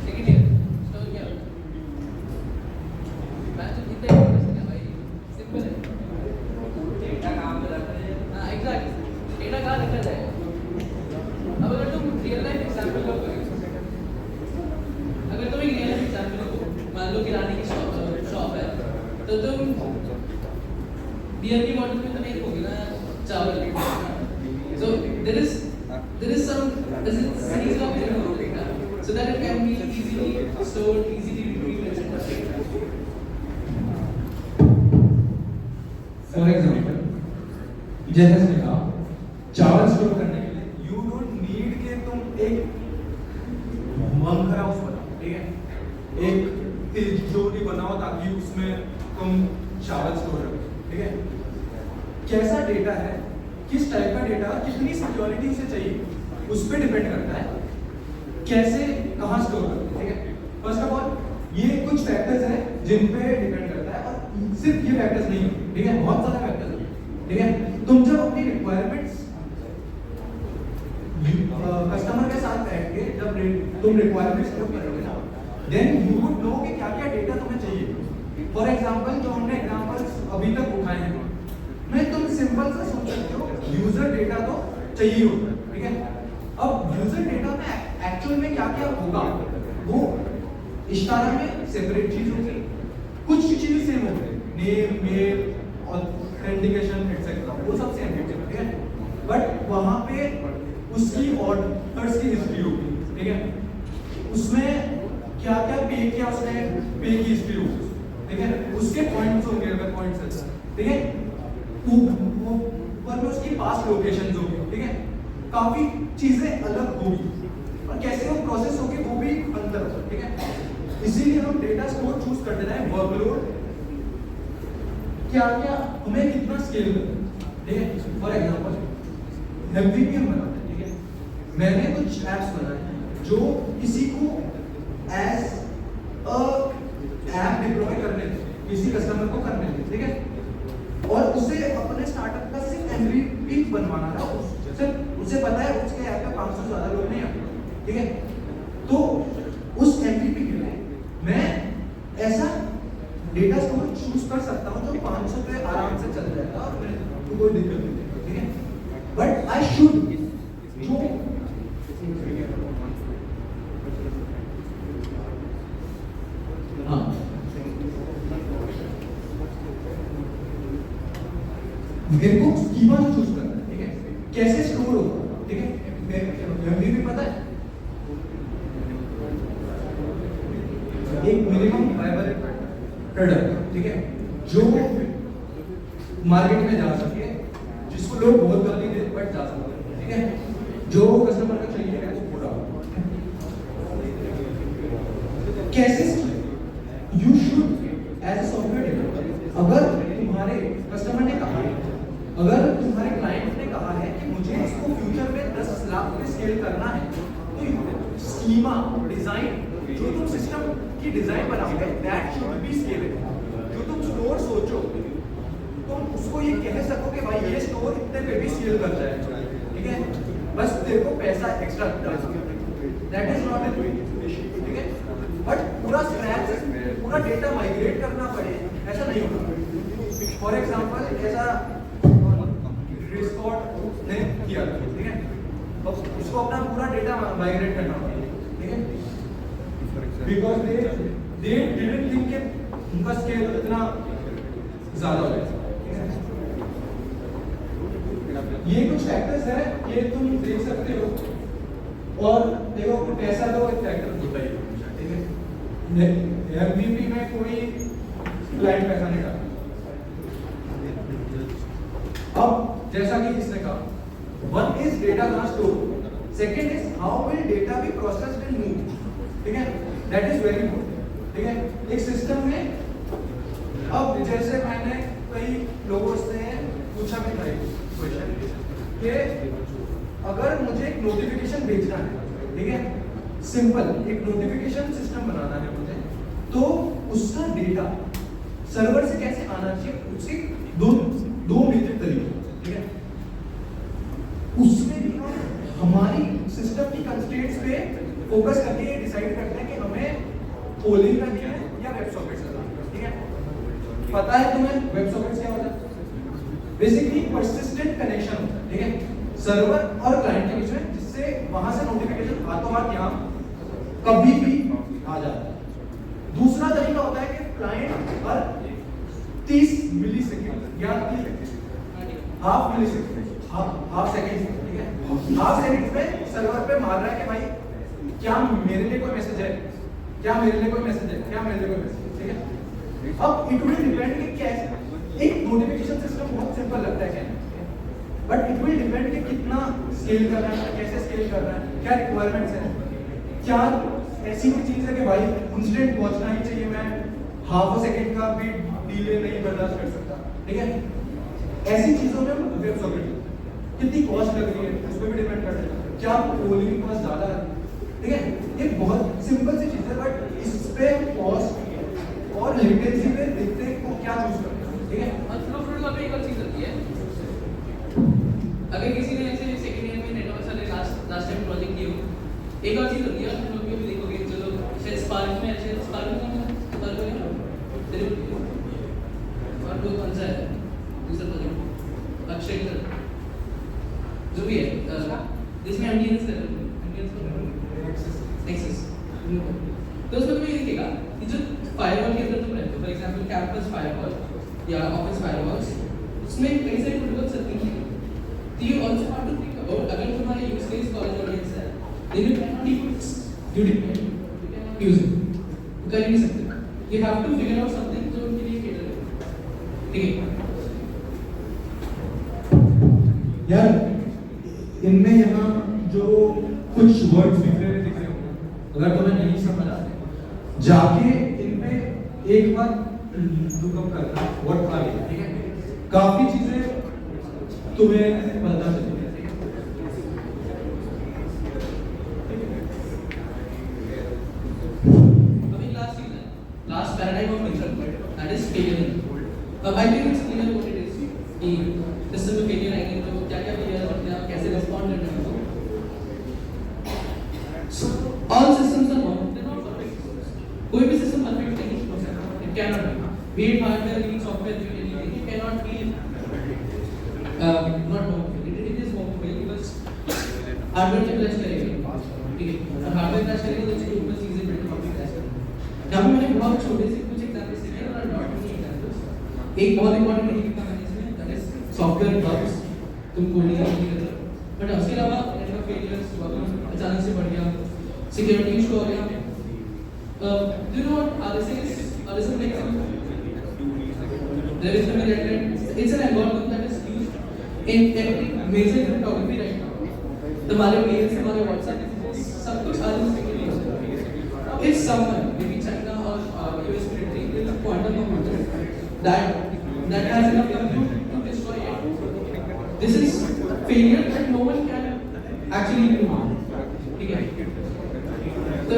Second year store क्या होता है? मैं तो कितने क्वेश्चन है भाई, सिंपल है। डेटा कहाँ पे रखा है? हाँ एग्जैक्टली, डेटा कहाँ रखा जाएगा? अब अगर तुम रियल लाइफ एग्जांपल लो, अगर तुम एक रियल लाइफ एग्जांपल लो, मान लो किराने की शॉप है, तो तुम बियर की बॉटल में तो नहीं रखोगे ना चावल। So there is some series of data so that it can be easily stored, easily retrieved, etc. For example जैसे मैंने कहा चावल स्टोर करने के लिए यू डोंट नीड के तुम एक बंकर हाउस बनाओ, ठीक है। एक तिजोरी बनाओ ताकि उसमें तुम चावल स्टोर रखो, ठीक है। कैसा डेटा है, किस टाइप का डेटा, कितनी सिक्योरिटी उसे चाहिए, उस पर डिपेंड करता है कैसे कहाँ स्टोर करते हैं, ठीक है। फर्स्ट ऑफ ऑल ये कुछ फैक्टर्स हैं जिन पे डिपेंड करता है, और सिर्फ ये फैक्टर्स नहीं है, ठीक है, बहुत सारे फैक्टर्स हैं, ठीक है। तुम जब अपनी रिक्वायरमेंट्स कस्टमर के साथ बैठ के जब तुम रिक्वायरमेंट्स फिल करोगे ना, देन यू वुड नो कि क्या क्या डेटा तुम्हें चाहिए। फॉर एग्जांपल जो हमने एग्जांपल्स अभी तक उठाए हैं, मैं तुम सिंपल सा सोच सकते हो यूजर डेटा तो चाहिए होता है, ठीक है। अब यूजर डेटा में एक्चुअल में क्या क्या होगा, वो इशारा में सेपरेट चीज होगी, कुछ चीजें सेम होंगे, नेम, मेल, ऑथेंटिकेशन एटसेट्रा, वो सब सेम होंगे, ठीक है। बट वहां पे उसकी ऑर्डर्स की हिस्ट्री होगी, ठीक है। उसमें क्या क्या पे किया उसने, पे की हिस्ट्री होगी, ठीक है। उसके पॉइंट्स होंगे, अगर पॉइंट्स है, ठीक है। ऊपर में उसकी पास्ट लोकेशंस होंगी, ठीक है। काफी चीजें अलग होगी और कैसे वो प्रोसेस होगी वो भी अंतर होगा, ठीक है। इसीलिए हम डेटा स्टोर चूज करते हैं, वर्कलोड क्या क्या हमें कितना स्केल करना है, ठीक है। फॉर एग्जांपल एमवीपी हम बनाते हैं, ठीक है। मैंने कुछ एप्स बनाए हैं जो किसी को एज अ ऐप डिप्लॉय करने थे, किसी कस्टमर को करने थे, ठीक है। और उसे अपने स्टार्टअप का सिर्फ एमवीपी बनवाना था, उसे पता है उसके ऐप पे 500 से ज्यादा लोग नहीं आते, ठीक है। तो उस एमवीपी के लिए मैं ऐसा डेटा स्टोर चूज कर सकता हूं जो 500 पे आराम से चल जाएगा और मेरे को कोई दिक्कत नहीं है, ठीक है। बट आई शुड जो हाँ मेरे को स्कीमा चूज करना है, ठीक है। कैसे स्टोर होगा, ठीक है। एमवीपी पता है, एक मिनिमम वायबल प्रोडक्ट, ठीक है, जो मार्केट में जा सके, जिसको लोग बहुत जल्दी दे बट जा सके, ठीक है। जो कस्टमर को चाहिए है वो पूरा कैसे you should as a software developer, अगर तुम्हारे कस्टमर ने कहा है, अगर तुम्हारे क्लाइंट ने कहा है कि मुझे इसको फ्यूचर में 10 लाख पे स्केल करना है, तो स्कीमा डिजाइन जो तुम सिस्टम की डिजाइन बनाओगे दैट शुड बी स्केलेबल। जो तुम स्टोर सोचो तुम उसको ये कह सको कि भाई ये स्टोर इतने पे भी स्केल कर जाएगा, ठीक है। बस तेरे को पैसा extra that is not an issue, ठीक है। बट पूरा स्क्रैच पूरा डेटा माइग्रेट करना पड़े, ऐसा नहीं होगा। फॉर एग्जाम्पल ऐसा रिस्कॉर्ड ने किया, ठीक है, अब उसको अपना पूरा डेटा माइग्रेट करना पड़ेगा, ठीक है, बिकॉज दे डिडंट थिंक कि उनका स्केल इतना ज्यादा हो जाएगा। ये कुछ फैक्टर्स है, ये तुम देख सकते हो, और देखो पैसा तो एक फैक्टर होता ही है, ठीक है। एमवीपी में कोई क्लाइंट पैसा नहीं डालता। अब जैसा कि इसने कहा, वन इज डेटा कहाँ store, second is how will data be processed and move, ठीक है, दैट इज वेरी इंपॉर्टेंट, ठीक है। एक सिस्टम में अब जैसे मैंने कई लोगों से पूछा भी था क्वेश्चन कि अगर मुझे एक नोटिफिकेशन भेजना है, ठीक है, सिंपल एक नोटिफिकेशन सिस्टम बनाना है मुझे, तो उसका डेटा सर्वर से कैसे आना चाहिए, उसके दो मेजर तरीके, ठीक है। उसमें भी हम हमारी सिस्टम की कंस्ट्रेंट्स पे फोकस करके ये डिसाइड करते हैं कि हमें पोलिंग करनी है या वेब सॉकेट्स करना है, ठीक है। पता है तुम्हें वेब सॉकेट्स क्या होता है? बेसिकली परसिस्टेंट कनेक्शन होता है, ठीक है, सर्वर और क्लाइंट के बीच में, जिससे वहां से नोटिफिकेशन हाथों हाथ यहाँ कभी भी आ जाता है। दूसरा तरीका होता है कि क्लाइंट हर 30 मिलीसेकंड या हाफ मिलीसेकंड, हाफ सेकंड, ठीक है, हाफ सेकंड में सर्वर पे मार रहा है कि भाई क्या मेरे लिए कोई मैसेज है, क्या मेरे लिए कोई मैसेज है, क्या मेरे लिए कोई मैसेज, ठीक है। अब इट विल डिपेंड कि कैसे एक नोटिफिकेशन सिस्टम बहुत सिंपल लगता है, बट इट विल डिपेंड कि कितना स्केल कर रहा है, कैसे स्केल कर रहा है, क्या रिक्वायरमेंट्स है, क्या ऐसी कोई चीज है कि भाई इंस्टेंट पहुंचना ही चाहिए, मैं हाफ अ सेकंड का भी डिले नहीं बर्दाश्त कर सकता, ठीक है। ऐसी चीजों में वेब सॉकेट कितनी कॉस्ट लग रही है उस पर भी डिपेंड करता है, क्या पोलिंग कॉस्ट ज्यादा है, ठीक है। ये बहुत सिंपल सी चीज है, बट इस पे कॉस्ट और लेटेंसी पे देखते हैं को क्या चूज करना है, ठीक है। और फ्लो प्रोटोकॉल पे एक और चीज होती है, अगर किसी ने ऐसे सेकंड ईयर में नेटवर्क वाले लास्ट टाइम प्रोजेक्ट किया हो, एक और चीज होती है, आप लोग भी देखोगे, चलो शायद स्पार्क में ऐसे स्पार्क में तेरे और वो कौन सा है दूसरा प्रोजेक्ट अक्षय का जो भी है, जिसमें एमडीएनएस नेक्सस, तो उसमें तुम्हें ये दिखेगा कि जो फायरवॉल के अंदर तुम रहते हो, फॉर एग्जांपल कैंपस फायरवॉल या ऑफिस फायरवॉल्स, उसमें कई सारे प्रोटोकॉल्स होते हैं। तो you also have to think about, अगर तुम्हारा यूज केस कॉलेज ऑडियंस है, then you cannot use it, कर ही नहीं सकते, you have to figure out something जो उनके लिए cater करे, ठीक है। यार इनमें यहाँ जो कुछ वर्ड्स दिख रहे होंगे, अगर तुम्हें नहीं समझ आते, जाके इन पे एक बार लुकअप करना व्हाट आर ये, ठीक है, काफी चीजें तुम्हें पता चलेगी। अभी लास्ट चीज है, last paradigm of concern, that is failure. अब I think it's clear what it is कि सिस्टम में फेलियर आएंगे तो क्या-क्या फेलियर होते हैं, कैसे रिस्पॉन्ड करना है। So all systems are wrong, they're not perfect. कोई भी सिस्टम परफेक्ट नहीं हो सकता, it cannot be. Be it hardware, be it software, be it anything, it cannot be not perfect. It is perfect because hardware जब crash करेगा, ठीक है, और हार्डवेयर क्रैश करेगा तो उसके ऊपर चीजें बिल्ड होकर क्रैश करेंगी। जहाँ पे मैंने बहुत छोटे से कुछ एग्जांपल्स दिए और नॉट मेनी एग्जांपल्स। एक बहुत इंपॉर्टेंट नहीं लिखा मैंने इसमें, दैट इज सॉफ्टवेयर बग्स, तुम कोडिंग नहीं कर रहे, बट उसके अलावा नेटवर्क फेलियर्स अचानक से बढ़ गया, सिक्योरिटी इशू हो गया, do you know what RSA is? RSA makes there is a red line. It's an algorithm that is used in every major cryptography right now. तुम्हारे मेल्स, हमारे WhatsApp, सब कुछ RSA के लिए होता है. If someone, maybe China or US military, with a quantum computer that has enough compute to destroy it, this is failure that no one can actually do. ठीक है? तो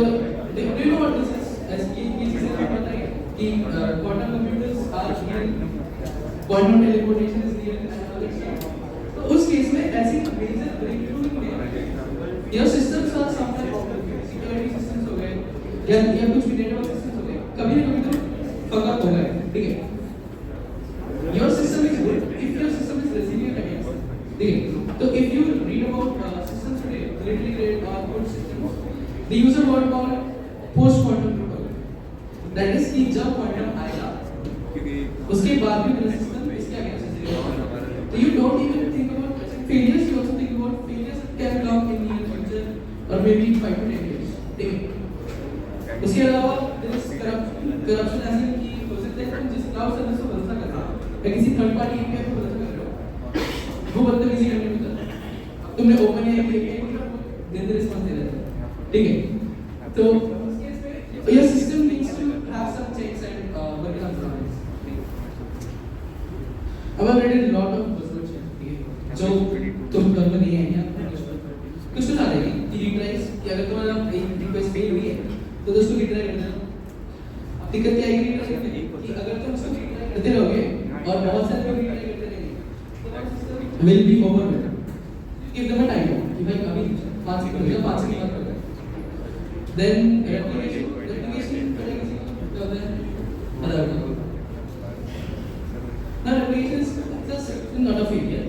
do you know what this is? ऐसी ये चीजें आपको पता है कि quantum computers are real, quantum teleportation is real and all that stuff. तो उस केस में ऐसी major breakthrough में your systems are somewhere security systems हो गए या कुछ भी network systems हो गए, कभी ना कभी तो they use a word called post-quantum cryptography. That is कि जब quantum आएगा, उसके बाद भी मेरा system इसके आगे चल जाएगा. So you don't even think about failures. You also think about failures can come in near future or maybe 5 to 10 years. ठीक है. उसके अलावा there is corruption ऐसे कि हो सकता है कि जिस क्लाउड सर्विस को भरोसा कर रहा है या किसी थर्ड पार्टी एपीआई को भरोसा कर रहे हो, वो बंदा किसी कंट्री में कर रहा है. तुमने ओपन एआई की एपीआई को दिन रिस्पांस दे रहे थे. ठीक है. तो your system needs to have some checks and work on problems. अब I've read a lot of buzzwords here, जो तुम घर में नहीं आएंगे. कुछ तो डालेंगे कि रिट्राइज कि अगर तुम्हारा एक रिक्वेस्ट फेल हुई है तो दोस्तों रिट्राई कर देना. अब दिक्कत क्या आएगी रिट्राई करने की कि अगर तुम उसको रिट्राई करते रहोगे और बहुत सारे लोग रिट्राई करते रहेंगे तो system will be overwhelmed. Give them a time कि भाई अभी 5 सेकंड या 5 सेकंड बात करो. देन रेप्लिकेशन करेंगे तो other now replication is just not a failure.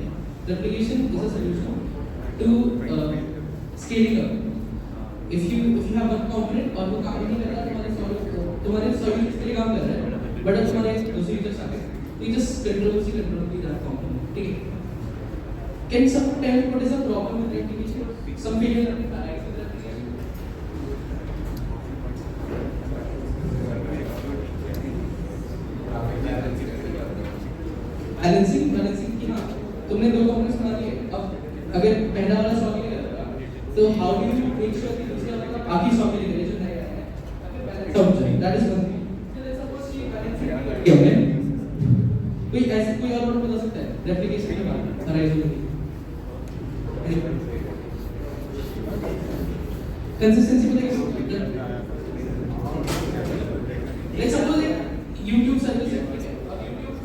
Replication is a solution to scaling up. If you have one component और वो काम नहीं कर रहा तुम्हारे सॉल्यूशन के लिए काम कर रहा है बट अब तुम्हारे दूसरे यूजर्स आ गए तो you just control that component. ठीक है. Can someone tell me what is the problem with replication? Some failure that arise with replication. Balancing की हाँ तुमने दो कंपोनेंट्स बना दिए. अब अगर पहला वाला सॉल्व नहीं कर रहा तो how do you make sure कि दूसरा वाला बाकी सॉल्व नहीं करे जो नया है. समझ that is one thing. Suppose कि बैलेंसिंग हमने कोई ऐसे कोई और बता सकता है रेप्लिकेशन के बाद अराइज होगी. कंसिस्टेंसी को देखिए. लेट्स सपोज YouTube सर्विस है.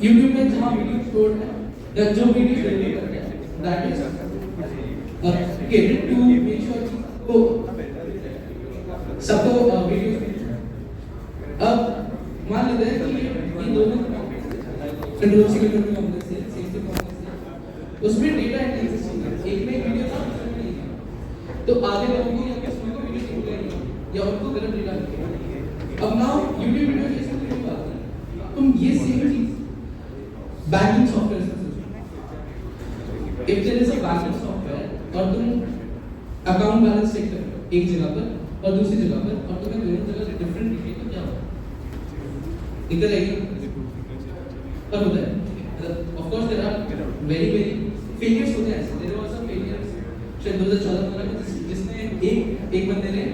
YouTube में जहाँ वीडियो स्टोर है या जो वीडियो डिलीवर करते हैं that is created to make sure को सबको वीडियो. अब मान लेते हैं कि ये दोनों कंट्रोल से कॉम्प्लेक्स है सेफ्टी कॉम्प्लेक्स है उसमें डेटा इंटेंसिटी है. एक में वीडियो था दूसरे में नहीं था तो आगे लोगों को या किसी को वीडियो दिख गई या उनको गलत डेटा दिखेगा. अब नाउ YouTube वीडियो जैसे कोई बात नहीं तुम ये सेम चीज बैंकिंग सॉफ्टवेयर से सोचो. If there is a banking software और तुम अकाउंट बैलेंस चेक कर रहे हो एक जगह पर और दूसरी जगह पर और तुम्हें दोनों जगह डिफरेंट दिखे तो क्या होगा. दिक्कत आएगी पर होता है. Of course there are very failures होते हैं. देयर वाज सम फेलियर्स शायद 2014 में जिसने एक बंदे ने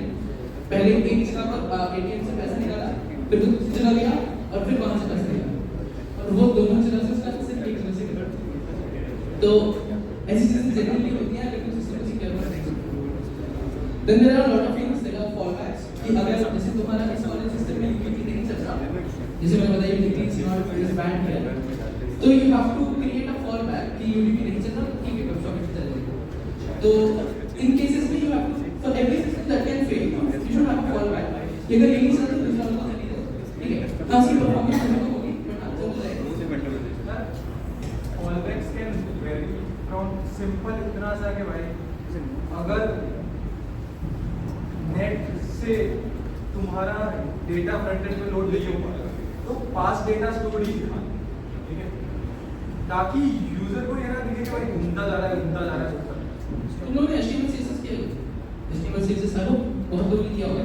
पहले एक जगह पर एटीएम से पैसा निकाला फिर दूसरी जगह गया और फिर वहां से पैसा निकाला और वो दोनों जगह से उसका सिर्फ एक जगह से करा. तो ऐसी चीजें जनरली होती हैं लेकिन सिस्टम से क्या होता है. Then there are lot of things there are fallbacks कि अगर जैसे तुम्हारा इस वाले सिस्टम में यूटीपी नहीं चल रहा जैसे मैंने बताया UTP is not is band here तो you have to create a fallback कि यूटीपी नहीं चल रहा ठीक है वेब सॉकेट चल जाएगा. तो इन केसेस में you have to for every system that can fail you should have a fallback. अगर ये नहीं चलता तो दूसरा वाला चल ही जाएगा. ठीक है. हाँ उसकी परफॉर्मेंस नहीं होगी बट आप चल जाएगा. फॉलबैक्स कैन वेरी फ्रॉम सिंपल इतना सा कि भाई अगर नेट से तुम्हारा डेटा फ्रंट एंड में लोड नहीं हो पाएगा तो पास डेटा स्टोर ही ठीक है ताकि यूजर को ये ना दिखे कि भाई घूमता जा रहा है तुम लोगों ने HTML CSS किया है. HTML CSS है वो बहुत लोगों ने किया होगा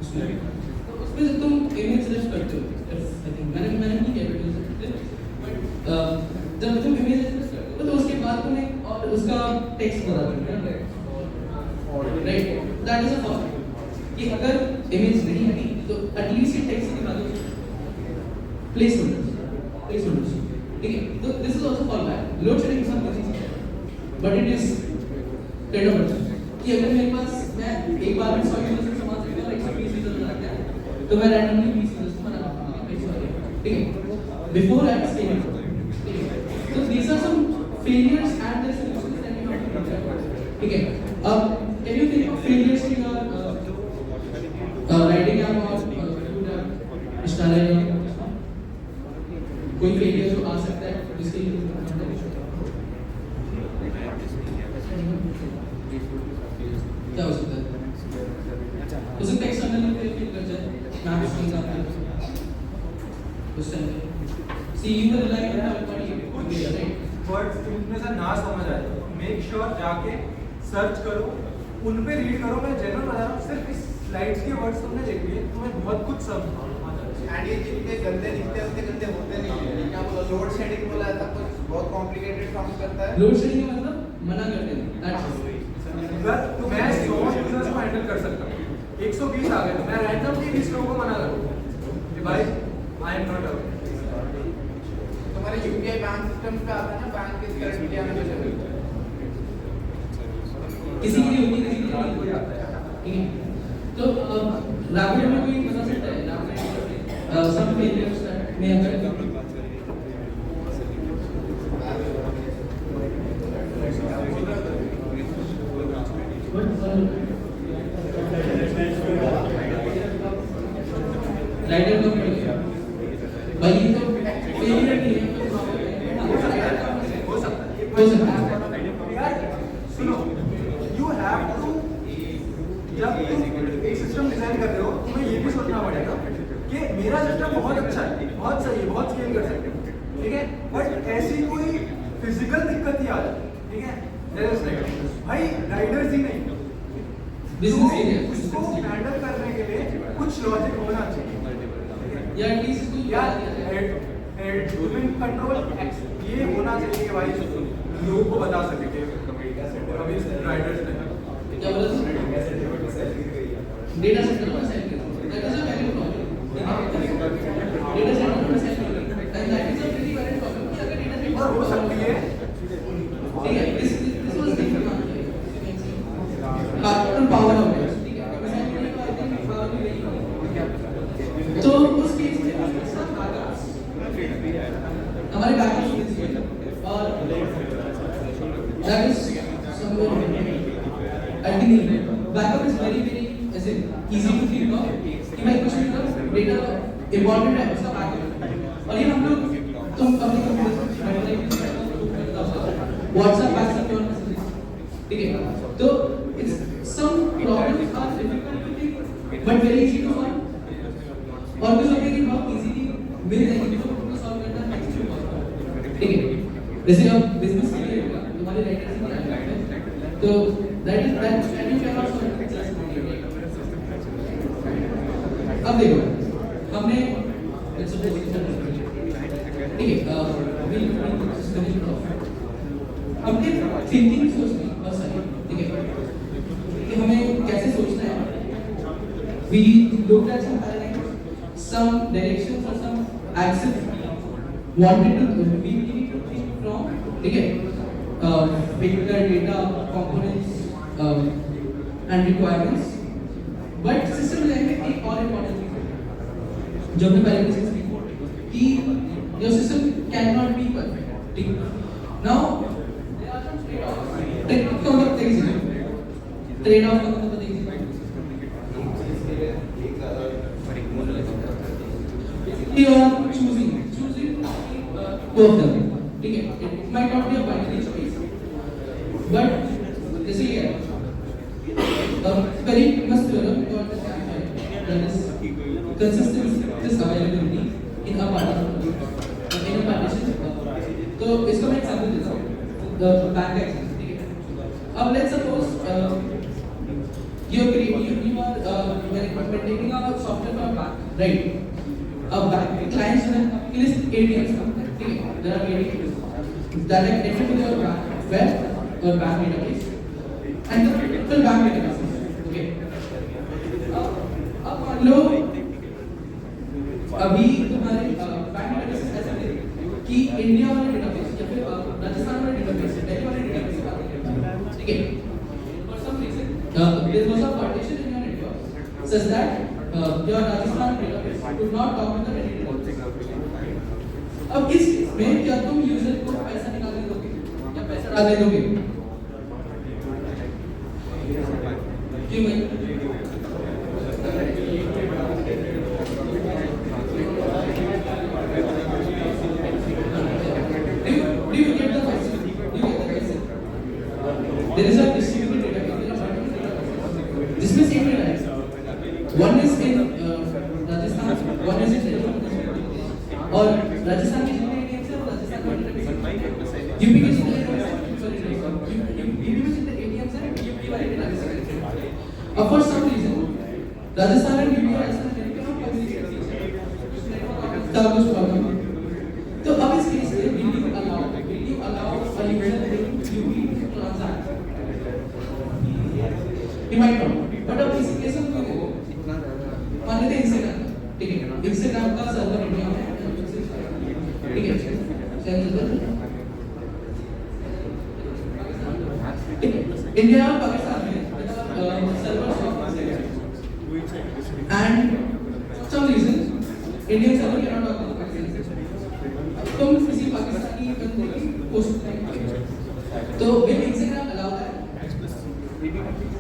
उसमें. तो उसमें जब तुम इमेज सेलेक्ट करते हो आई थिंक मैंने नहीं किया बट जब तुम इमेज सेलेक्ट करते हो तो उसके बाद तुम्हें और उसका टेक्स्ट बता देते हो right. That is a for कि अगर इमेज नहीं है तो एटलीस्ट ये टेक्स्ट दिखा दो प्लेस होल्डर्स. ठीक है. तो this is also fall back. Load shedding something but it is kind of कि अगर मेरे पास मैं एक बार में 100 यूजर्स से समान से और 120 यूजर बना दिया तो मैं रैंडमली 20 यूजर्स को बना रहा हूं. ठीक है. Before I scaling. ठीक है. तो these are some failures and their solutions that you have to do. ठीक है. अब can you think of failures in your writing app और गुड ऐप स्टाइल कोई फेलियर जो आ सकता है जिसके लिए क्या हो सकता है. उसे टेक्स्ट अंडरलाइन पे क्लिक कर जाए मैप्स के हिसाब से उस टाइम पे see you will like third party right words इनमें से ना समझ आए मेक श्योर जाके सर्च करो उन पे रीड करो। मैं जनरल बता रहा हूँ, सिर्फ इस स्लाइड्स के वर्ड्स तुमने देख लिए तुम्हें बहुत कुछ समझ आ जाएगा। एंड ये जितने गंदे दिखते हैं उतने गंदे होते नहीं हैं। क्या बोला लोड शेडिंग बोला था, कुछ बहुत कॉम्प्लिकेटेड साउंड करता है। लोड शेडिंग का मतलब मना कर देना दैट्स तो मैं 100 यूजर्स को हैंडल कर सकता हूँ, 120 आ गए तो मैं रैंडमली 20 लोगों को मना करूँगा कि भाई आई एम नॉट अवेयर। तुम्हारे यूपीआई बैंक सिस्टम पे आता है ना, बैंक के करंटली आने में जरूरत है। किसी के लिए होती है, किसी के लिए नहीं होती। ठीक है, तो रैपिड में कोई बता सकता है some failures that may occur rider को भाई ये तो फेलियर नहीं है, तो हो सकता है हो सकता है। यार सुनो, यू हैव टू जब तुम एक सिस्टम डिजाइन कर रहे हो तुम्हें ये भी सोचना पड़ेगा कि मेरा सिस्टम बहुत अच्छा है, बहुत सही है, बहुत स्केल कर सकते हो, ठीक है, बट ऐसी कोई फिजिकल दिक्कत ही आ जाए, ठीक है, भाई राइडर्स ही नहीं, बिजनेस एरिया उसको हैंडल करने के लिए कुछ लॉजिक होना चाहिए या एटलीस्ट कोई या कंट्रोल ये होना चाहिए कि भाई लोगों को बता सके कि अभी राइडर्स नहीं क्या बोला डेटा सेंटर पर cell that is a very problem data center पर cell and that is a very very problem कि अगर डेटा सेंटर और हो सकती है ठीक है this was different cartoon power of ठीक है तो उस केस में हमारे बैकअप और that is somewhere I think backup is very ऐसे easy to think of कि भाई कुछ भी करो डेटा इम्पोर्टेंट है उसका बैकअप और ये हम लोग तुम अपने computer WhatsApp back secure messages ठीक है तो it's some problems are difficult to think but very easy to solve और कुछ होते हैं कि बहुत इजीली मिल जाएंगे तो उनको सॉल्व करना नेक्स्ट ठीक है जैसे अब बिजनेस के लिए होगा तुम्हारे राइटर्स ही नहीं आएंगे तो that is that standing can also अब देखो हमने लेट्स सपोज ठीक है हमने थिंकिंग सोचनी बस है ठीक है कि हमें कैसे सोचना है we looked at some paradigms some directions or some axes wanted to we need to think from ठीक है picture data components and requirements but system design में एक और important चीज है जो हमने पहले डिस्कस की कि your system cannot be perfect ठीक now there are some trade-offs trade-off का मतलब देखिए trade-off का मतलब देखिए you are choosing two of them ठीक है it might not be a binary choice but जैसे ये very must learn to understand that is consistency is availability in a partition तो इसको मैं एग्जांपल देता हूँ the bank example ठीक है अब let's suppose you are implementing a software for a bank right a bank clients have list ATMs ठीक है there are ATMs that are connected to your bank web or bank database and the full bank database okay अब मान लो अभी तुम्हारे bank database ऐसे थे कि India वाले डेटाबेस या फिर राजस्थान वाले डेटाबेस दिल्ली वाले डेटाबेस ठीक है for some reason there was a partition in your network such that your Rajasthan database could not talk with the Delhi database अब इस में क्या तुम यूजर को पैसा निकालने दोगे या पैसा डालने दोगे क्यों भाई Do you get the question? There is a distributed database. जिसमें सेम डेटा है वन इज और राजस्थान के जितने एटीएम्स हैं वो राजस्थान में यूपी के जितने यूपी में जितने एटीएम्स हैं यूपी वाले डेटाबेस से अब for some reason Rajasthan and UP Rajasthan के नॉट कम्युनिकेट तो अब इस केस में will you allow a user in UP to transact? He might not. But अब इस केस में क्या होगा? मान लेते हैं इंस्टाग्राम, ठीक है? इंस्टाग्राम का सर्वर इंडिया में है, ठीक है? इंडिया और पाकिस्तान में server and some reason Indian server cannot talk to Pakistan. तुम किसी पाकिस्तानी बंदे की पोस्ट करेंगे तो will Instagram allow that?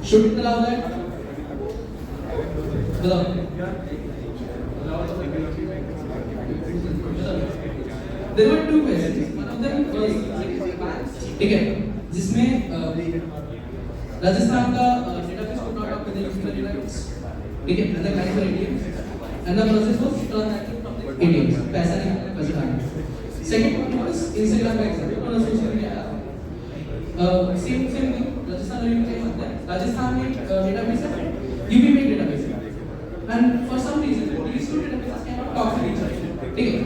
Should it allow that? बताओ। There were two questions. One of them was ठीक है जिसमें राजस्थान का database could not talk with the user database ठीक है and the client for ATMs and the process was transacted from the ATMs पैसा नहीं पैसा डालना second one was Instagram का example और social media same thing Rajasthan और यूपी में होता है राजस्थान में डेटाबेस है यूपी में डेटाबेस है and for some reason these two databases cannot talk to each other ठीक है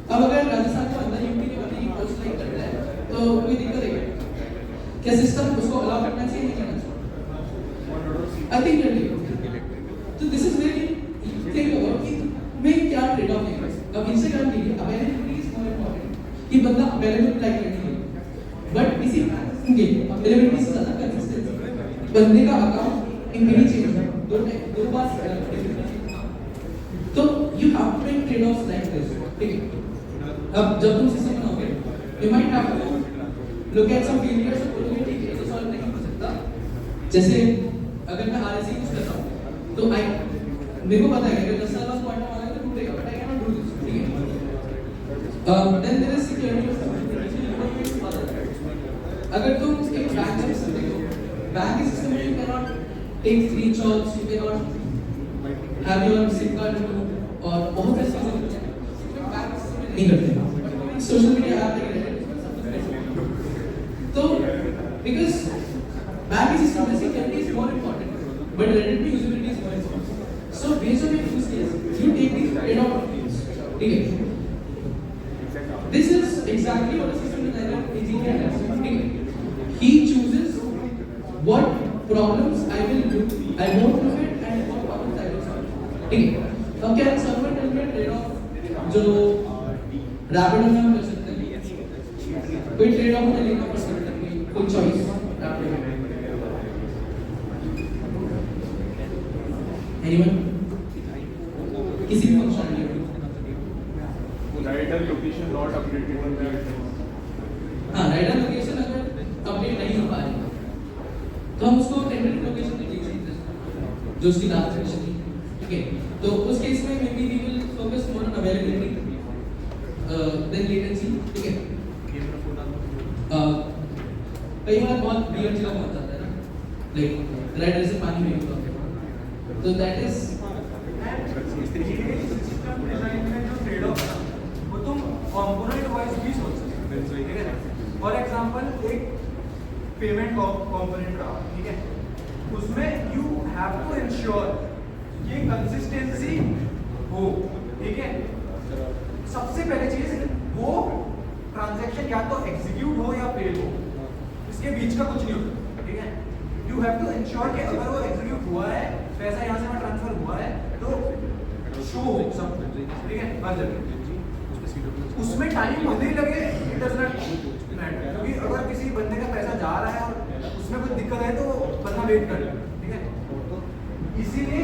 अब अगर राजस्थान के अंदर यूपी के बंदे की पोस्ट लाइक करता है तो कोई दिक्कत है क्या सिस्टम उसको अलाउ करना चाहिए नहीं करना चाहिए आई थिंक तो this is very think about कि मैं क्या ट्रेड ऑफ लेगा अब इंस्टाग्राम के लिए अवेलेबिलिटी इज मोर इंपॉर्टेंट कि बंदा अवेलेबल लाइक करने के लिए बट इसी के अवेलेबिलिटी से ज्यादा कंसिस्टेंसी बंदे का अकाउंट इमीडिएट चेंज दो बार तो you have to make trade offs like this ठीक है अब जब तुम सिस्टम बनाओगे you might have to look at some failures और बोलोगे ठीक है तो सॉल्व नहीं हो सकता जैसे अगर मैं आरएससी यूज करता हूं तो मेरे को पता है कि अगर 10 साल बाद पॉइंट मांगा तो टूटेगा but I can not do this ठीक है देन देयर इज सिक्योरिटी अगर तुम एक बैंक सिस्टम देखो बैंक सिस्टम में you can not take screenshots you can not have your SIM card और बहुत सारी चीजें नहीं करते सोशल मीडिया ऐप तो बिकॉज़ बैंक सिस्टम में security is more important but Reddit में usability is more important so based on your use case you take this trade off ठीक है this is exactly what a system designer engineer does ठीक है he chooses what problems I will do I want to fit and what problems I will solve ठीक है अब क्या server tell में trade off जो रैपिडो में हम कर सकते हैं कोई ट्रेड ऑफ में लेना पड़ सकता है कोई चॉइस एनीवन किसी भी functionality rider location not updated on that हां राइडर लोकेशन अगर अपडेट नहीं हो पा रही तो हम उसको टेंटेटिव लोकेशन दे सकते हैं जो उसकी लास्ट लोकेशन थी ठीक है तो उस केस में maybe we will focus more on availability than latency ठीक है कई बार बहुत वियर्ड जगह पहुंच जाता है ना लाइक राइडर से पानी में होता है तो दैट इज सिस्टम डिजाइन में जो ट्रेड ऑफ है वो तुम कंपोनेंट वाइज भी सोच सकते हो ठीक है फॉर एग्जांपल एक पेमेंट कंपोनेंट रहा ठीक है उसमें यू हैव टू इंश्योर ये कंसिस्टेंसी हो ठीक है सबसे पहले चीज वो ट्रांजैक्शन या तो एग्जीक्यूट हो या फेल हो इसके बीच का कुछ नहीं होता ठीक है यू हैव टू इंश्योर कि अगर वो एग्जीक्यूट हुआ है पैसा यहाँ से वहाँ ट्रांसफर हुआ है तो शो हो सब ठीक है हर जगह उसमें टाइम भले ही लगे इट डज नॉट मैटर क्योंकि अगर किसी बंदे का पैसा जा रहा है और उसमें कुछ दिक्कत है तो बंदा वेट कर लेगा ठीक है इसीलिए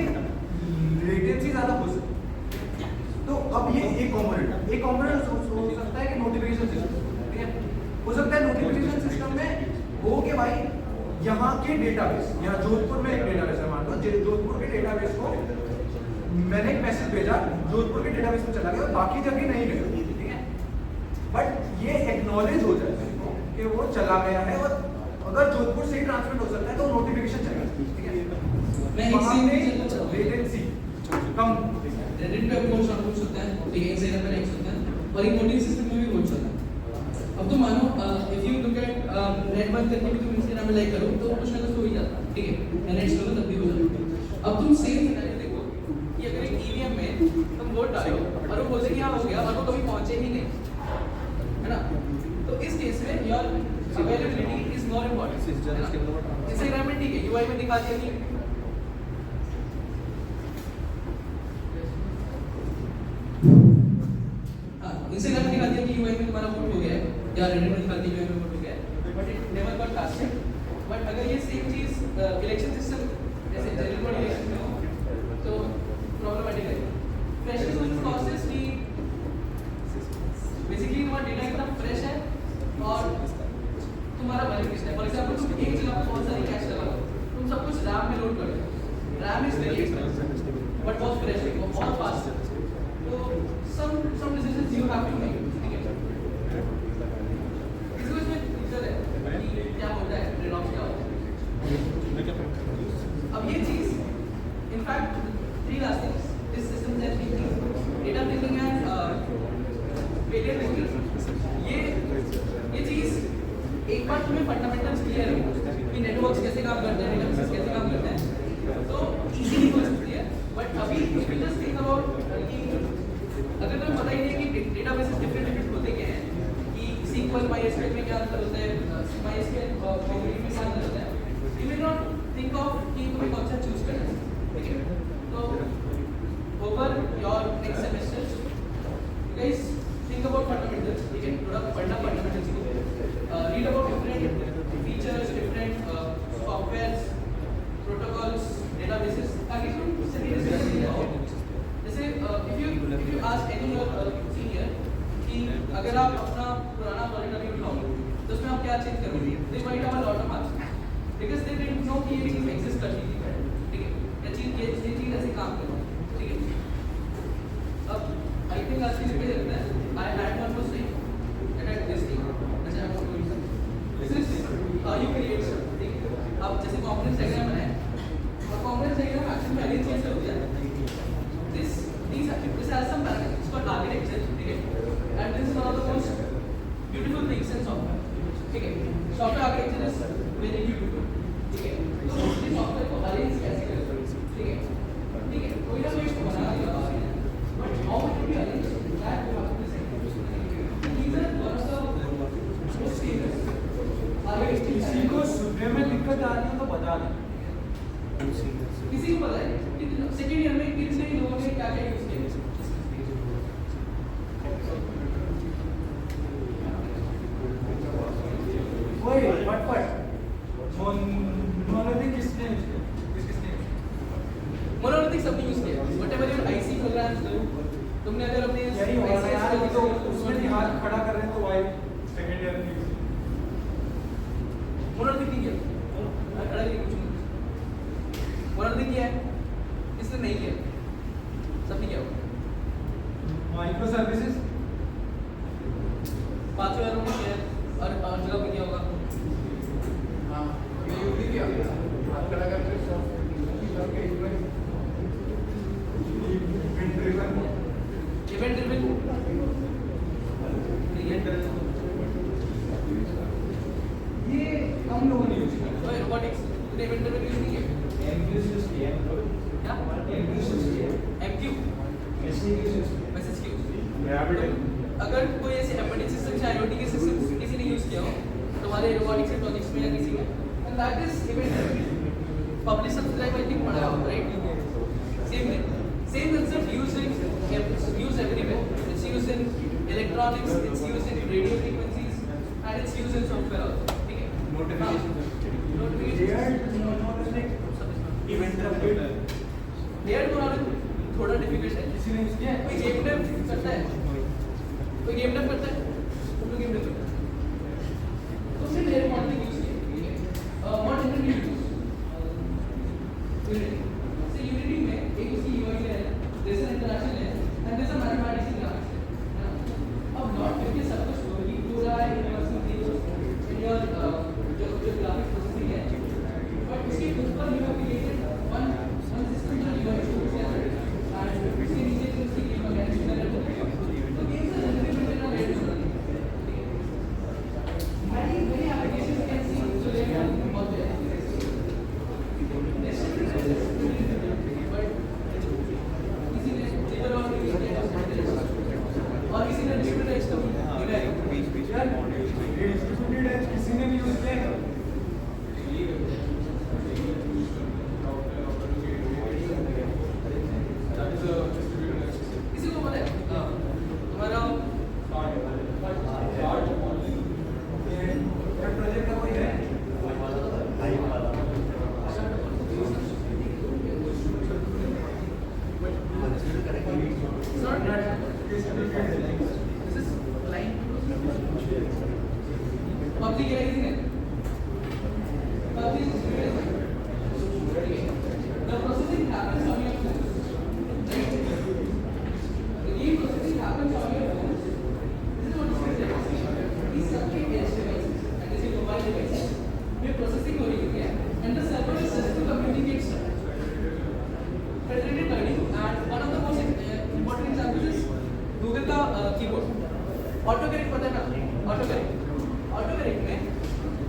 लेटेंसी ज्यादा हो सकती है तो अब ये एक कंपोनेंट हो सकता है कि नोटिफिकेशन सिस्टम ठीक है हो सकता है नोटिफिकेशन सिस्टम में हो के भाई यहाँ के डेटाबेस यहाँ जोधपुर में एक डेटाबेस है मान लो जोधपुर के डेटाबेस को मैंने एक मैसेज भेजा जोधपुर के डेटाबेस में चला गया बाकी जगह नहीं गया ठीक है बट ये एक्नॉलेज हो जाए कि वो चला गया है और अगर जोधपुर से ही ट्रांसमिट हो सकता है तो नोटिफिकेशन चलेगा ठीक है मैं एक लेटेंसी कम काउंट रेडिट पे अप्रोच अप्रोच होता है, ठीक है, इंस्टाग्राम पे लाइक्स होता है और इमोटिंग सिस्टम में भी वोट्स होता है। अब तो मानो if you look at red बंद करके भी तुम इंस्टाग्राम पे लाइक करो तो कुछ ना कुछ तो हो ही जाता है, ठीक है, नेक्स्ट करो तब भी हो जाता है। अब तुम सेम सिनेरियो देखो कि अगर एक ईवीएम में तुम वोट डालो और वो बोलते कि हाँ हो गया और वो कभी पहुंचे ही नहीं, है ना, तो इस केस में your availability is more important. Instagram में ठीक है यूआई में दिखा दिया कि इंस्टाग्राम में दिखा दिया कि यूआई में तुम्हारा वोट हो गया है या रेडिट में दिखा दिया यूआई में वोट हो गया है, but it never got casted. But अगर ये सेम चीज इलेक्शन सिस्टम जैसे जनरल बॉडी इलेक्शन में हो तो प्रॉब्लमेटिक है। फ्रेशनेस ऑफ प्रोसेस की बेसिकली तुम्हारा डेटा कितना फ्रेश है और तुम्हारा वैल्यू कितना है। फॉर एग्जांपल तुम एक जगह पर बहुत सारी कैश लगाओ, तुम सब कुछ रैम में लोड कर दो, RAM is very expensive but बहुत फ्रेश है, बहुत फास्ट है। तो some decisions you have to make, ठीक है। इसको इसमें फीचर है कि क्या होता है, ट्रेड ऑफ क्या होता है। अब ये चीज in fact three last things this system that thinking, data thinking and failure thinking, ये चीज एक बार तुम्हें फंडामेंटल्स क्लियर है कि नेटवर्क्स कैसे काम करते हैं, डेटाबेसेस कैसे काम करते हैं, तो इजीली हो सकती है। बट अभी if you just think about कि अगर तुम्हें पता ही नहीं है कि डेटाबेसेस डिफरेंट होते क्या हैं, कि SQL MySQL में क्या अंतर होता है, MySQL MongoDB में क्या अंतर होता है, you will not think of कि तुम्हें कौन सा चूज करना है, ठीक है। तो over your next semester guys think about fundamentals, ठीक है, थोड़ा पढ़ना फंडामेंटल्स को, read about different features, different softwares, protocols, databases, ताकि तुम सही डिसीजन ले पाओ। जैसे if you ask any your senior कि अगर आप अपना पुराना प्रोजेक्ट अभी उठाओ तो उसमें आप क्या चेंज करोगे, they might have a lot of answers because they didn't know कि ये चीज़ exist करती थी, ठीक है, ये चीज़ ऐसे काम करती है, ठीक है। अब I think आज की पे देखते हैं I had one more thing and at this thing अच्छा I want to do something, this is how you create something, ठीक है। अब जैसे कॉम्पोनेंट डायग्राम बनाए और कॉम्पोनेंट डायग्राम एक्चुअली पहले चीज़ से होता है, this has some parameters, it's called architecture, ठीक है, and this is one of the most beautiful things in software, ठीक है। Software architecture is very beautiful, ठीक है। तो इस सॉफ्टवेयर को अरेंज कैसे करें, ठीक है, ठीक है, कोई ना कोई इसको बना दिया but how it will be arrange that you have to decide. these are one of the most serious अगर किसी को सुनने में दिक्कत आ रही है तो बता दें, किसी को पता है कि सेकेंड ईयर में कितने लोगों ने क्या क्या यूज किया। वही फट मोनोलिथिक किसने मोनोलिथिक सबने यूज किया, व्हाटएवर योर आईसी प्रोग्राम्स दो, तुमने अगर अपने यही हो रहा है यार, वो तो उसमें भी हाथ खड़ा कर रहे हैं तो वाई सेकंड ईयर में मोनोलिथिक नहीं किया, खड़ा नहीं कुछ मोनोलिथिक किया है, इसने नहीं किया, सबने किया होगा। माइक्रो सर्विसेज 5 बार उन्होंने किया और जगह पे किया होगा। हाँ मैं यूज भी किया हाथ खड़ा करके इवेंट ड्रिवन ये कम लोगों ने यूज किया। रोबोटिक्स इवेंट ड्रिवन यूज नहीं किया क्या MQ मैसेज क्यू। अगर कोई ऐसे एम्बेडेड सिस्टम या IoT के सिस्टम किसी ने यूज किया हो तुम्हारे रोबोटिक्स के प्रोजेक्ट्स में या किसी में, and that is event publish subscribe I think पढ़ा होगा, right. Same concept used everywhere, it's used in electronics, it's used in radio frequencies and it's used in software also, ठीक है। नोटिफिकेशन इवेंट लेयर थोड़ा difficult है, किसी ने use किया है? कोई गेम डेव करता है, कोई गेम डेव करता है, तुम लोग गेम डेव करते हैं तो उसने लेयर मॉडलिंग यूज किया, ठीक है। व्हाट जनरली यूज यूनिटी, से यूनिटी में एक उसकी UI है, देयर इज एन इंटरैक्शन है and there is a mathematics in graphics है ना। अब नॉट करके सब कुछ होगी पूरा यूनिवर्सल थिंग इन योर जो ग्राफिक्स प्रोसेसिंग है, बट उसके ऊपर you have created one system जो UI shows है and not this is line public anything है public the processing happens on your phone right the processing happens on your phone this is what it says is सबके edge device and this is mobile device में processing हो रही है and the server is just to communicate stuff federated learning and one of the most important examples is Google का keyboard autocorrect पता है ना autocorrect में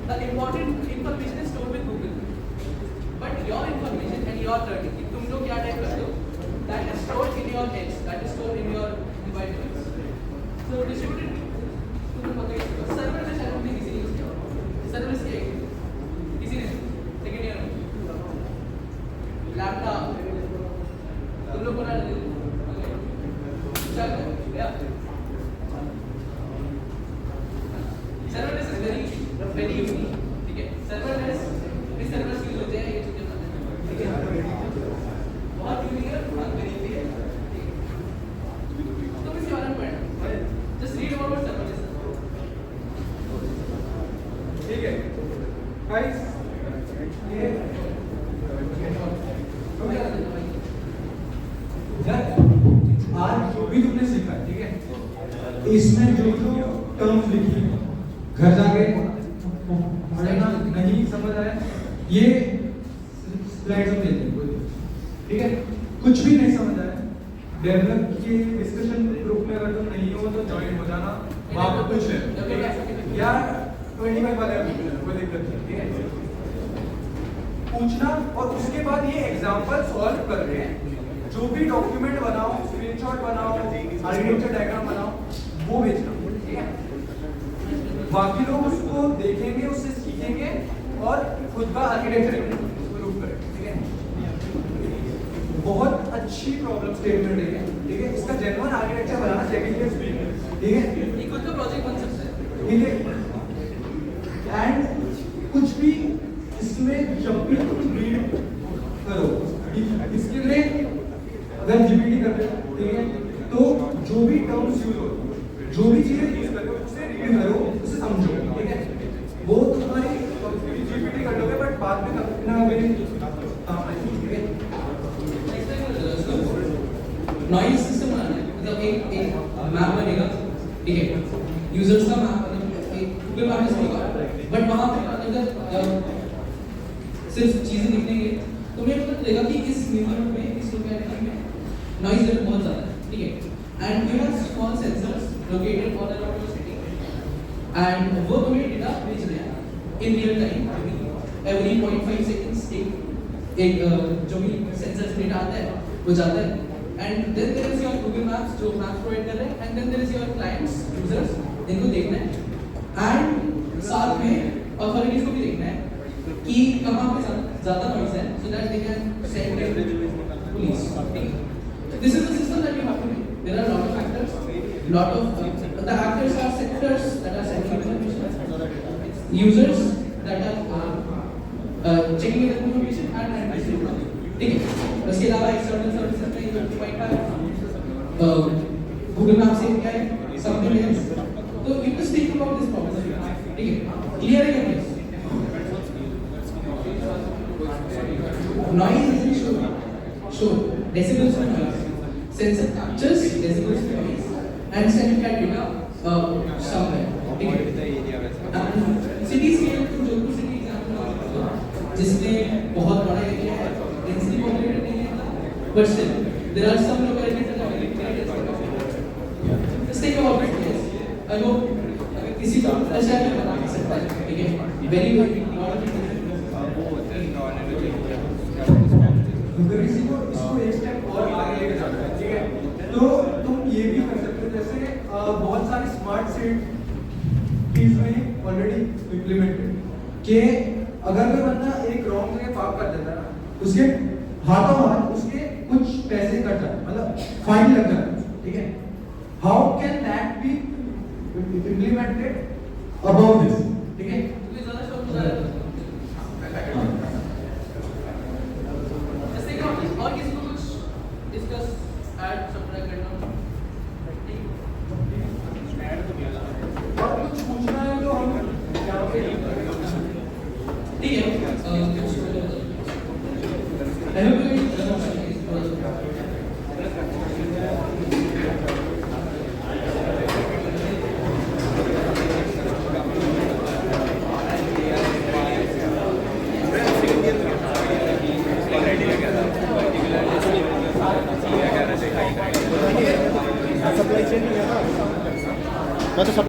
the important information is stored with Google but your information and your learning कि तुम लोग क्या type करते हो that is stored in your edge that is stored in your mobile device so distributed तुम्हें पता है server में शायद हमने किसी ने यूज़ किया server से किसी ने second year में laptop तुम लोग बना लेते चल या serverless is very unique ठीक है serverless इस serverless यूज होते हैं ये चीजें पता है ठीक है बहुत यूनिक है बहुत वेरी है तो इस वाला point just read about serverless ठीक है गाइस ये आज जो भी तुमने सीखा ठीक है इसमें जो जो टर्म्स लिखी है घर जाके पढ़ना नहीं समझ आया ये स्लाइड्स में देते हैं ठीक है कुछ भी नहीं समझ आया डेवलप के डिस्कशन ग्रुप में अगर तुम नहीं हो तो ज्वाइन हो जाना वहां पर पूछ ले यार 25 वाले कोई दिक्कत नहीं ठीक है पूछना और उसके बाद ये एग्जांपल सॉल्व कर रहे हैं जो भी डॉक्यूमेंट बनाओ स्क्रीनशॉट बनाओ आर्किटेक्चर डायग्राम बनाओ वो भेजना ठीक है बाकी लोग उसको देखेंगे उससे सीखेंगे और खुद का आर्किटेक्चर प्रूव करेंगे ठीक है बहुत अच्छी प्रॉब्लम स्टेटमेंट है ठीक है इसका जेन्युइन आर्किटेक्चर बनाना चाहिए ठीक है ये खुद का प्रोजेक्ट बन सकता है ठीक है एंड कुछ भी इसमें जब भी तुम रीड करो इसके लिए अगर जीपीटी कर रहे हो ठीक है तो जो भी टर्म्स यूज हो जो भी चीजें यूज कर रहे हो उसे रीड करो उसे समझो ठीक है वो तुम्हारी जीपीटी कर लोगे बट बाद में कभी ना कभी काम आएगी ठीक है नॉइज सिस्टम बनाना है मतलब एक मैप बनेगा ठीक है यूजर्स का मैप गूगल मैप होगा बट वहां पे अगर सिर्फ चीजें दिखेंगे तो मुझे पता चलेगा कि इस नेबरहुड में इस लोकेलिटी में नॉइज लेवल बहुत ज्यादा है ठीक है and you have small sensors located all around your city and वो तुम्हें डेटा भेज रहे हैं in real time every 0.5 seconds एक जो भी सेंसर से डेटा आता है वो जाता है and then there is your Google maps जो मैप्स प्रोवाइड कर रहे हैं and then there is your clients users जिनको देखना है एंड साथ में अथॉरिटीज को भी देखना है कि कहां पे ज्यादा नॉइज है so that they can send police this is the system that you have to make there are lot of factors lot of the actors are sectors that are sending information users that are checking the information and distributing ठीक है उसके अलावा external services में you might have Google Maps API something else तो you just think about this problem ठीक है clear है क्या noise isn't sure decibels of noise sensor captures decibels of noise and send that data somewhere ठीक है city scale तो Jodhpur city example जिसमें बहुत बड़ा एरिया है डेंसिटी पॉपुलेटेड नहीं है but still there are some localities that are very dense just take about it I hope अगर किसी को ऐसा नहीं बना सकता है ठीक है वेरी वेरी अगर किसी को इसको एक स्टेप और आगे लेके जाना है ठीक है तो तुम ये भी कर सकते हो जैसे बहुत सारी स्मार्ट सिटीज में ऑलरेडी इम्प्लीमेंटेड कि अगर कोई बंदा एक रॉन्ग जगह पार्क कर देता है ना उसके हाथों हाथ उसके कुछ पैसे कट जाए मतलब फाइन लग जाए ठीक है how can that be implemented about this ठीक है और किसी को कुछ डिस्कस ऐड सब्सक्राइब करना ठीक है I hope you supply chain में